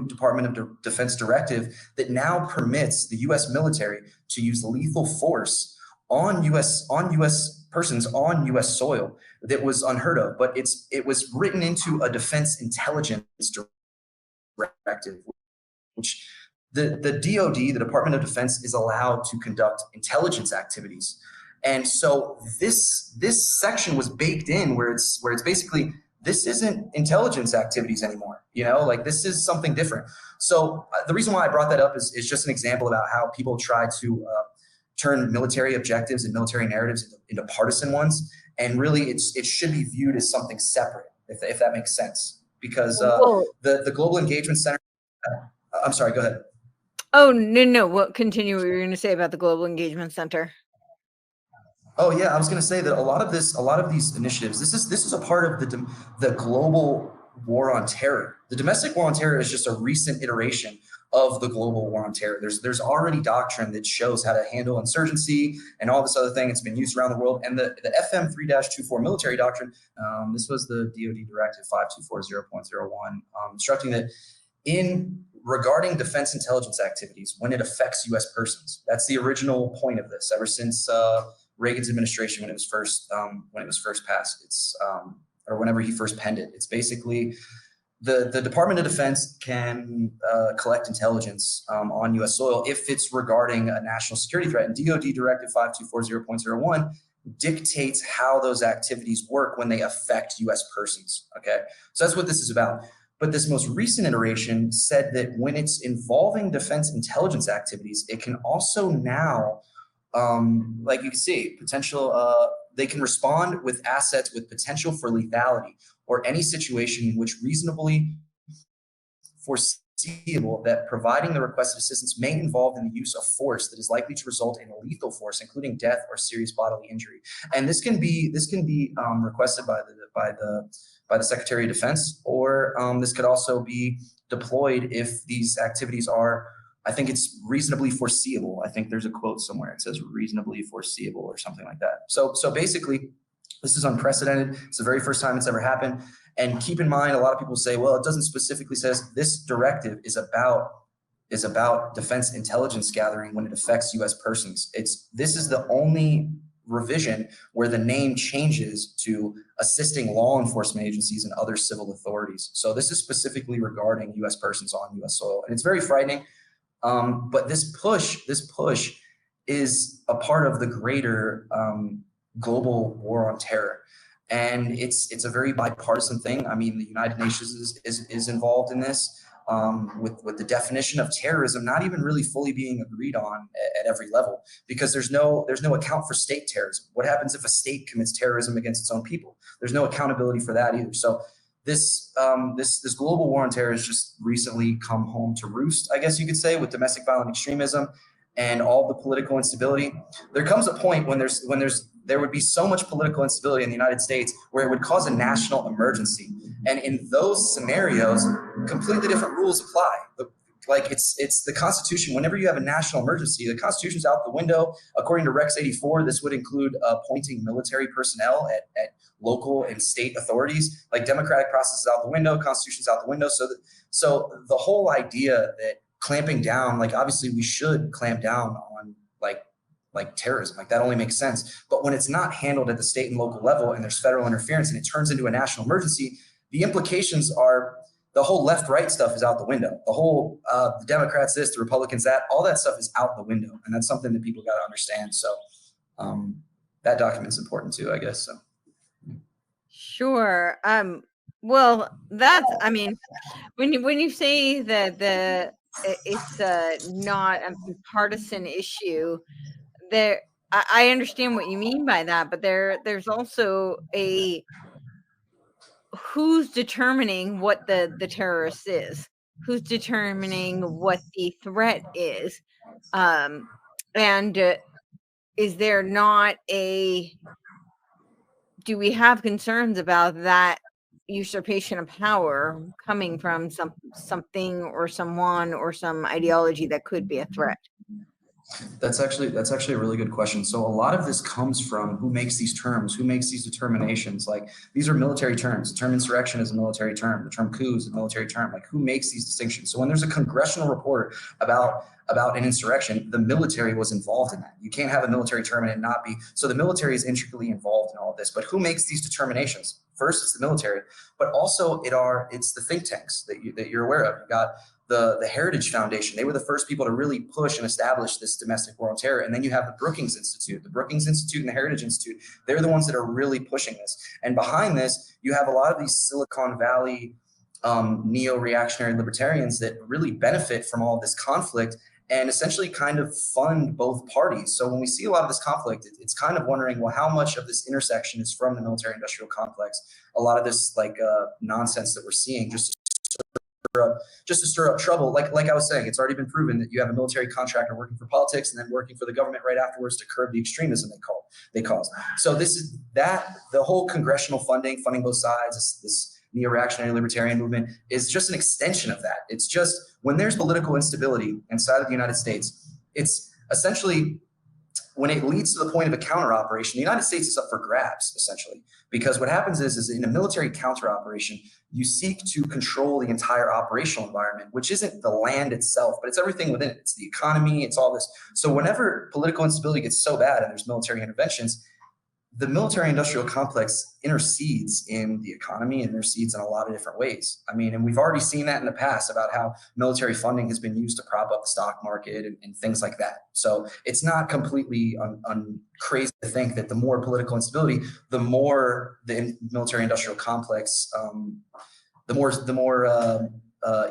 Department of Defense directive that now permits the U.S. military to use lethal force on U.S. persons on U.S. soil. That was unheard of, but it was written into a defense intelligence directive, which the DoD, the Department of Defense, is allowed to conduct intelligence activities. And so this section was baked in where it's basically, this isn't intelligence activities anymore, like this is something different. So the reason why I brought that up is just an example about how people try to turn military objectives and military narratives into partisan ones. And really, it should be viewed as something separate, if that makes sense. Because the Global Engagement Center. I'm sorry. Go ahead. Oh, no. What continue what you were going to say about the Global Engagement Center? Oh yeah, I was going to say that a lot of these initiatives, this is a part of the global war on terror. The domestic war on terror is just a recent iteration of the global war on terror. There's already doctrine that shows how to handle insurgency and all this other thing. It's been used around the world. And the FM 3-24 military doctrine, this was the DoD Directive 5240.01, instructing that regarding defense intelligence activities when it affects U.S. persons. That's the original point of this ever since Reagan's administration when it was first passed. It's or whenever he first penned it. It's basically the Department of Defense can collect intelligence on U.S. soil if it's regarding a national security threat. And DoD Directive 5240.01 dictates how those activities work when they affect U.S. persons. Okay, so that's what this is about. But this most recent iteration said that when it's involving defense intelligence activities, it can also now, like you can see, they can respond with assets with potential for lethality or any situation in which reasonably foreseeable that providing the requested assistance may involve in the use of force that is likely to result in a lethal force, including death or serious bodily injury. And this can be requested by the Secretary of Defense, or this could also be deployed if these activities are, I think it's reasonably foreseeable. I think there's a quote somewhere. It says reasonably foreseeable or something like that. So basically, this is unprecedented. It's the very first time it's ever happened. And keep in mind, a lot of people say, well, it doesn't specifically says this directive is about defense intelligence gathering when it affects U.S. persons. This is the only revision where the name changes to assisting law enforcement agencies and other civil authorities. So this is specifically regarding U.S. persons on U.S. soil. And it's very frightening. But this push is a part of the greater global war on terror. And it's a very bipartisan thing. I mean, the United Nations is involved in this with the definition of terrorism not even really fully being agreed on at every level, because there's no account for state terrorism. What happens if a state commits terrorism against its own people? There's no accountability for that either. So this global war on terror has just recently come home to roost, I guess you could say, with domestic violent extremism and all the political instability. There comes a point when there would be so much political instability in the United States where it would cause a national emergency. And in those scenarios, completely different rules apply. Like it's the Constitution. Whenever you have a national emergency, the Constitution's out the window. According to Rex 84, this would include appointing military personnel at local and state authorities. Like democratic process is out the window, Constitution's out the window. So the whole idea that clamping down, like obviously we should clamp down on like terrorism, like that only makes sense. But when it's not handled at the state and local level and there's federal interference and it turns into a national emergency, the implications are the whole left-right stuff is out the window. The whole the Democrats this, the Republicans that, all that stuff is out the window. And that's something that people got to understand. So that document's important too, I guess. So. Sure. Well, that's, I mean, when you say that it's not a partisan issue, there, I understand what you mean by that, but there's also who's determining what the terrorist is, who's determining what the threat is, and is there not do we have concerns about that usurpation of power coming from something or someone or some ideology that could be a threat? That's actually a really good question. So a lot of this comes from who makes these terms, who makes these determinations. Like these are military terms. The term insurrection is a military term. The term coup is a military term. Like who makes these distinctions? So when there's a congressional report about an insurrection, the military was involved in that. You can't have a military term and it not be. So the military is intricately involved in all of this. But who makes these determinations? First, it's the military, but also it's the think tanks that you're aware of. You got the Heritage Foundation. They were the first people to really push and establish this domestic war on terror. And then you have the Brookings Institute. The Brookings Institute and the Heritage Institute, they're the ones that are really pushing this. And behind this, you have a lot of these Silicon Valley neo-reactionary libertarians that really benefit from all of this conflict and essentially kind of fund both parties. So when we see a lot of this conflict, it's kind of wondering, well, how much of this intersection is from the military-industrial complex? A lot of this nonsense that we're seeing just to stir up trouble. Like I was saying, it's already been proven that you have a military contractor working for politics and then working for the government right afterwards to curb the extremism they cause. So this is that the whole congressional funding both sides, this neo-reactionary libertarian movement is just an extension of that. It's just when there's political instability inside of the United States, it's essentially when it leads to the point of a counter operation, the United States is up for grabs, essentially. Because what happens is in a military counter operation, you seek to control the entire operational environment, which isn't the land itself, but it's everything within it. It's the economy, it's all this. So whenever political instability gets so bad and there's military interventions, the military-industrial complex intercedes in the economy and intercedes in a lot of different ways. I mean, and we've already seen that in the past about how military funding has been used to prop up the stock market and things like that. So it's not completely crazy to think that the more political instability, the more the military-industrial complex, the more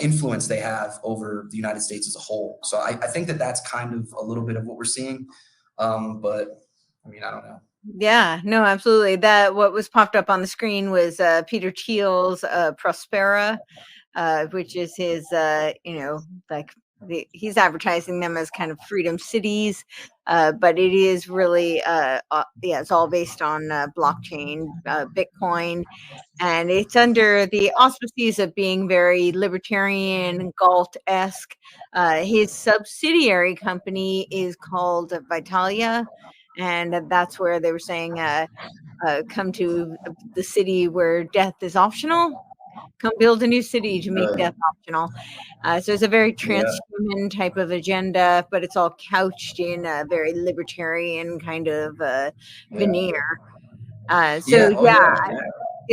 influence they have over the United States as a whole. So I think that that's kind of a little bit of what we're seeing. But I mean, I don't know. Yeah, no, absolutely. That what was popped up on the screen was Peter Thiel's Prospera, which is his, he's advertising them as kind of freedom cities, but it is really, it's all based on blockchain, Bitcoin, and it's under the auspices of being very libertarian, Galt-esque. His subsidiary company is called Vitalia, and that's where they were saying, come to the city where death is optional. Come build a new city to make death optional. So it's a very transhuman type of agenda, but it's all couched in a very libertarian kind of veneer. I see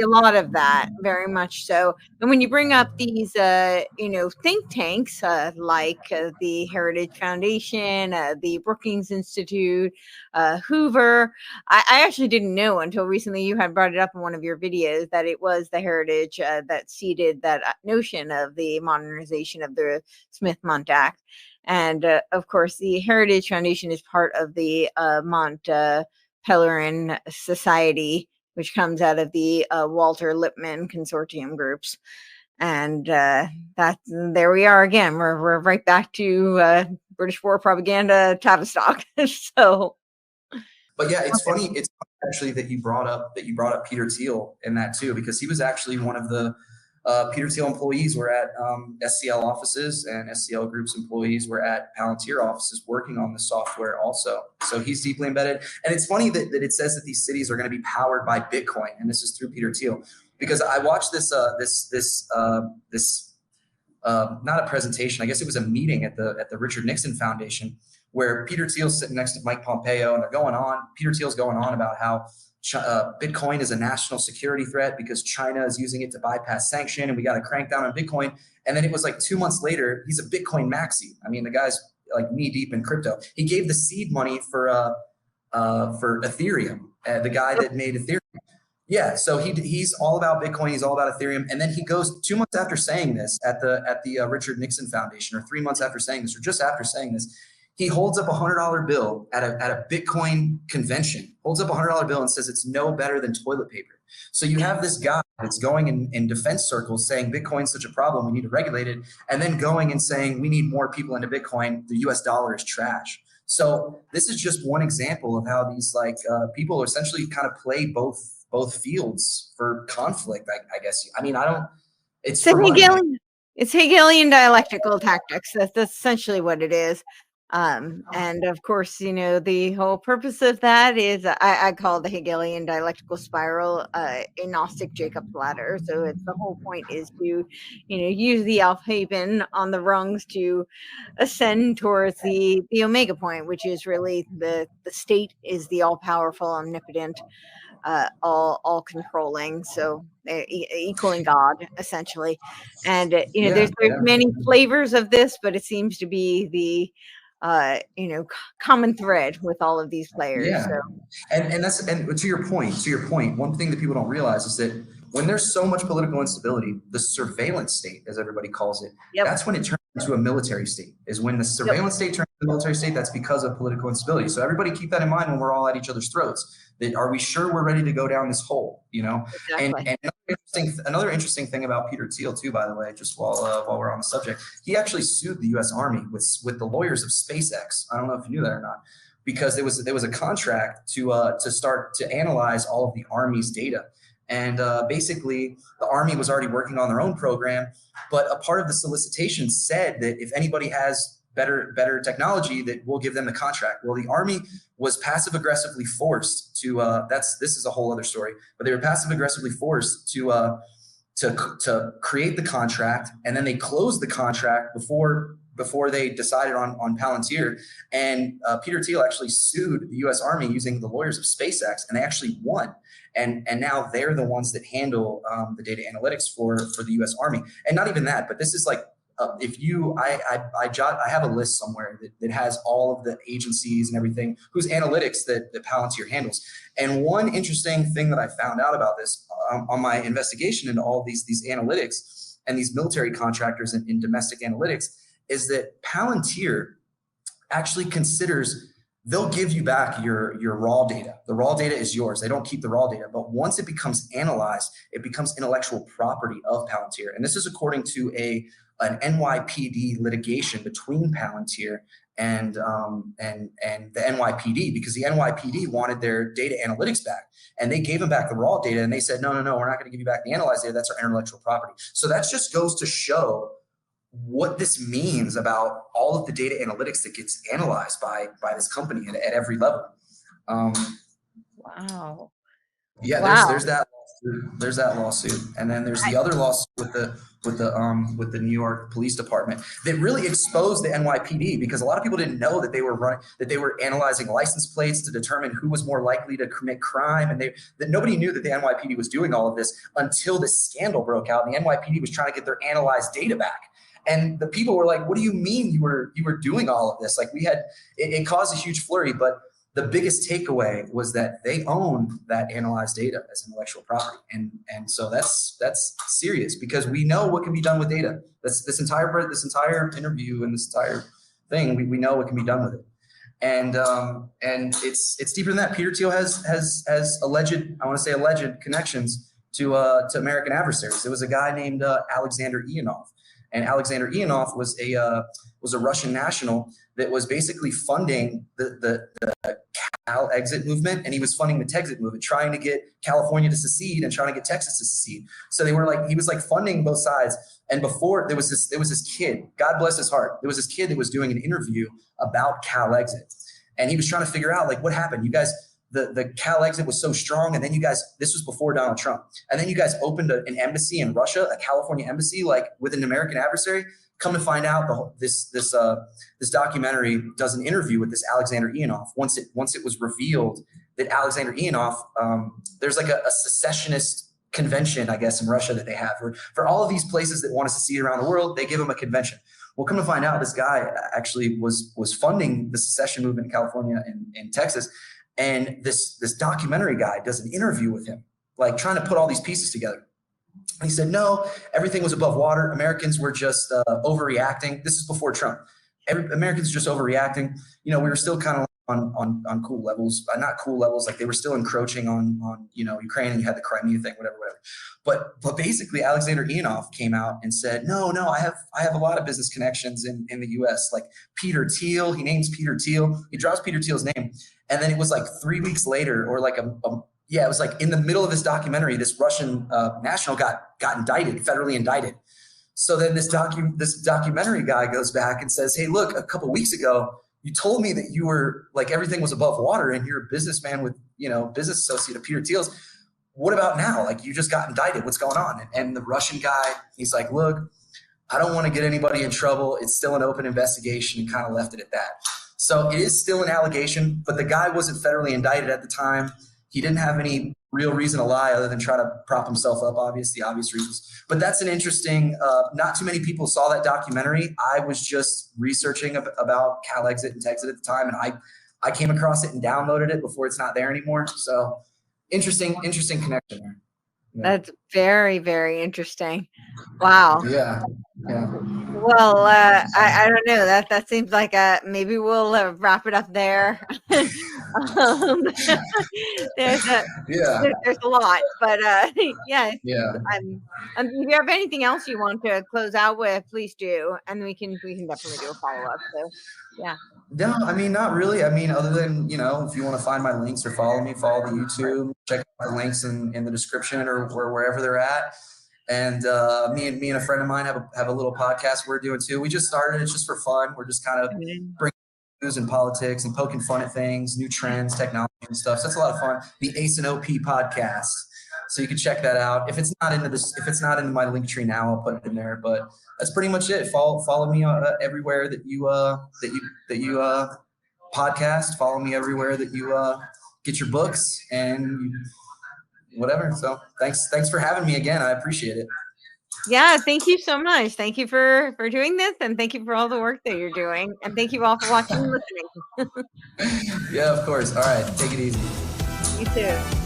a lot of that, very much so. And when you bring up these, think tanks like the Heritage Foundation, the Brookings Institute, Hoover, I actually didn't know until recently. You had brought it up in one of your videos that it was the Heritage that seeded that notion of the modernization of the Smith-Mundt Act. And of course, the Heritage Foundation is part of the Mont Pelerin Society, which comes out of the Walter Lippmann consortium groups. And there we are again. We're right back to British war propaganda Tavistock. So, but yeah, it's funny. It's actually that you brought up Peter Thiel in that too, because he was actually one of the Peter Thiel employees were at SCL offices, and SCL Group's employees were at Palantir offices working on the software also. So he's deeply embedded. And it's funny that it says that these cities are going to be powered by Bitcoin, and this is through Peter Thiel. Because I watched this not a presentation, I guess it was a meeting at the Richard Nixon Foundation, where Peter Thiel's sitting next to Mike Pompeo, and Peter Thiel's going on about how Bitcoin is a national security threat because China is using it to bypass sanction, and we got to crank down on Bitcoin. And then it was like 2 months later, he's a Bitcoin maxi. I mean, the guy's like knee deep in crypto. He gave the seed money for Ethereum, the guy that made Ethereum. Yeah, so he's all about Bitcoin. He's all about Ethereum. And then he goes 2 months after saying this at the Richard Nixon Foundation, or 3 months after saying this, or just after saying this, he holds up a $100 bill at a Bitcoin convention, holds up a $100 bill and says it's no better than toilet paper. So you have this guy that's going in defense circles saying Bitcoin's such a problem, we need to regulate it, and then going and saying we need more people into Bitcoin, the US dollar is trash. So this is just one example of how these people essentially kind of play both fields for conflict, I guess. I mean, it's Hegelian dialectical tactics. That's essentially what it is. And of course, the whole purpose of that is I call the Hegelian dialectical spiral a Gnostic Jacob's ladder. So the whole point is to, use the Alphaben on the rungs to ascend towards the omega point, which is really the state is the all powerful, omnipotent, all controlling, so equaling God essentially. And there's many flavors of this, but it seems to be the common thread with all of these players. Yeah. So. And to your point, one thing that people don't realize is that when there's so much political instability, the surveillance state, as everybody calls it, that's when it turns into a military state. Is when the surveillance state turns into a military state, that's because of political instability. So everybody keep that in mind when we're all at each other's throats. That are we sure we're ready to go down this hole? You know, Exactly. And another interesting thing about Peter Thiel too, by the way, just while we're on the subject, he actually sued the U.S. Army with the lawyers of SpaceX. I don't know if you knew that or not, because there was a contract to start to analyze all of the Army's data. And basically, the Army was already working on their own program, but a part of the solicitation said that if anybody has better technology, that we'll give them the contract. Well, the Army was passive aggressively forced to. This is a whole other story, but they were passive aggressively forced to create the contract, and then they closed the contract before they decided on Palantir. And Peter Thiel actually sued the U.S. Army using the lawyers of SpaceX, and they actually won. And now they're the ones that handle the data analytics for the U.S. Army. And not even that, but this is like, I have a list somewhere that has all of the agencies and everything whose analytics that Palantir handles. And one interesting thing that I found out about this on my investigation into all these analytics and these military contractors in domestic analytics is that Palantir actually considers they'll give you back your raw data. The raw data is yours. They don't keep the raw data. But once it becomes analyzed, it becomes intellectual property of Palantir. And this is according to an NYPD litigation between Palantir and the NYPD, because the NYPD wanted their data analytics back, and they gave them back the raw data, and they said, no, we're not going to give you back the analyzed data. That's our intellectual property. So that just goes to show what this means about all of the data analytics that gets analyzed by this company at every level. Wow. Yeah, Wow. there's that lawsuit. There's that lawsuit, and then there's the other lawsuit with the New York Police Department that really exposed the NYPD, because a lot of people didn't know that they were analyzing license plates to determine who was more likely to commit crime, and that nobody knew that the NYPD was doing all of this until this scandal broke out, and the NYPD was trying to get their analyzed data back. And the people were like, what do you mean you were doing all of this? Like, it caused a huge flurry, but the biggest takeaway was that they own that analyzed data as intellectual property. And so that's serious, because we know what can be done with data. This entire interview and this entire thing, we know what can be done with it. And it's deeper than that. Peter Thiel has alleged connections to American adversaries. There was a guy named Aleksander, and Aleksander was a Russian national that was basically funding the Cal exit movement, and he was funding the Texit movement, trying to get California to secede and trying to get Texas to secede. So he was funding both sides. And before, there was this kid, God bless his heart, there was this kid that was doing an interview about Cal exit, and he was trying to figure out, like, what happened? You guys, the Cal exit was so strong, and then you guys, this was before Donald Trump, and then you guys opened an embassy in Russia, a California embassy, like with an American adversary. Come to find out, this documentary does an interview with this Aleksander once it was revealed that Aleksander there's like a secessionist convention, I guess, in Russia that they have for all of these places that want to secede around the world. They give them a convention. Well, come to find out, this guy actually was funding the secession movement in California and Texas. And this documentary guy does an interview with him, like trying to put all these pieces together. And he said, no, everything was above water. Americans were just overreacting. This is before Trump. Americans just overreacting. We were still kind of on cool levels, not cool levels. Like, they were still encroaching on Ukraine, and you had the Crimea thing, whatever. But basically, Aleksander came out and said, no, I have a lot of business connections in the U.S. Like Peter Thiel, he names Peter Thiel. He drops Peter Thiel's name. And then it was like 3 weeks later, or like it was like in the middle of this documentary, this Russian national got indicted, federally indicted. So then this documentary guy goes back and says, hey, look, a couple of weeks ago, you told me that you were like, everything was above water, and you're a businessman with, business associate of Peter Thiel's. What about now? Like, you just got indicted. What's going on? And the Russian guy, he's like, look, I don't want to get anybody in trouble. It's still an open investigation, and kind of left it at that. So it is still an allegation, but the guy wasn't federally indicted at the time. He didn't have any real reason to lie other than try to prop himself up, the obvious reasons. But that's an interesting, not too many people saw that documentary. I was just researching about Cal exit and Texit at the time, and I came across it and downloaded it before it's not there anymore. So interesting connection there. Yeah. That's very, very interesting. Wow. Yeah. Yeah. Well, I don't know, that seems like maybe we'll wrap it up there. um, there's a Yeah. there's a lot, but yeah. Yeah. If you have anything else you want to close out with, please do, and we can definitely do a follow up. So yeah. No, I mean, not really. I mean, other than, if you want to find my links or follow me, follow the YouTube, check out the links in the description or wherever they're at. And me and a friend of mine have a little podcast we're doing too. We just started. It's just for fun. We're just kind of bringing news and politics and poking fun at things, new trends, technology and stuff. So that's a lot of fun. The Ace and OP podcast. So you can check that out. If it's not into my link tree now, I'll put it in there. But that's pretty much it. Follow me everywhere that you podcast. Follow me everywhere that you get your books and whatever. So thanks for having me again. I appreciate it. Yeah, thank you so much. Thank you for doing this, and thank you for all the work that you're doing, and thank you all for watching and listening. Yeah, of course. All right, take it easy. You too.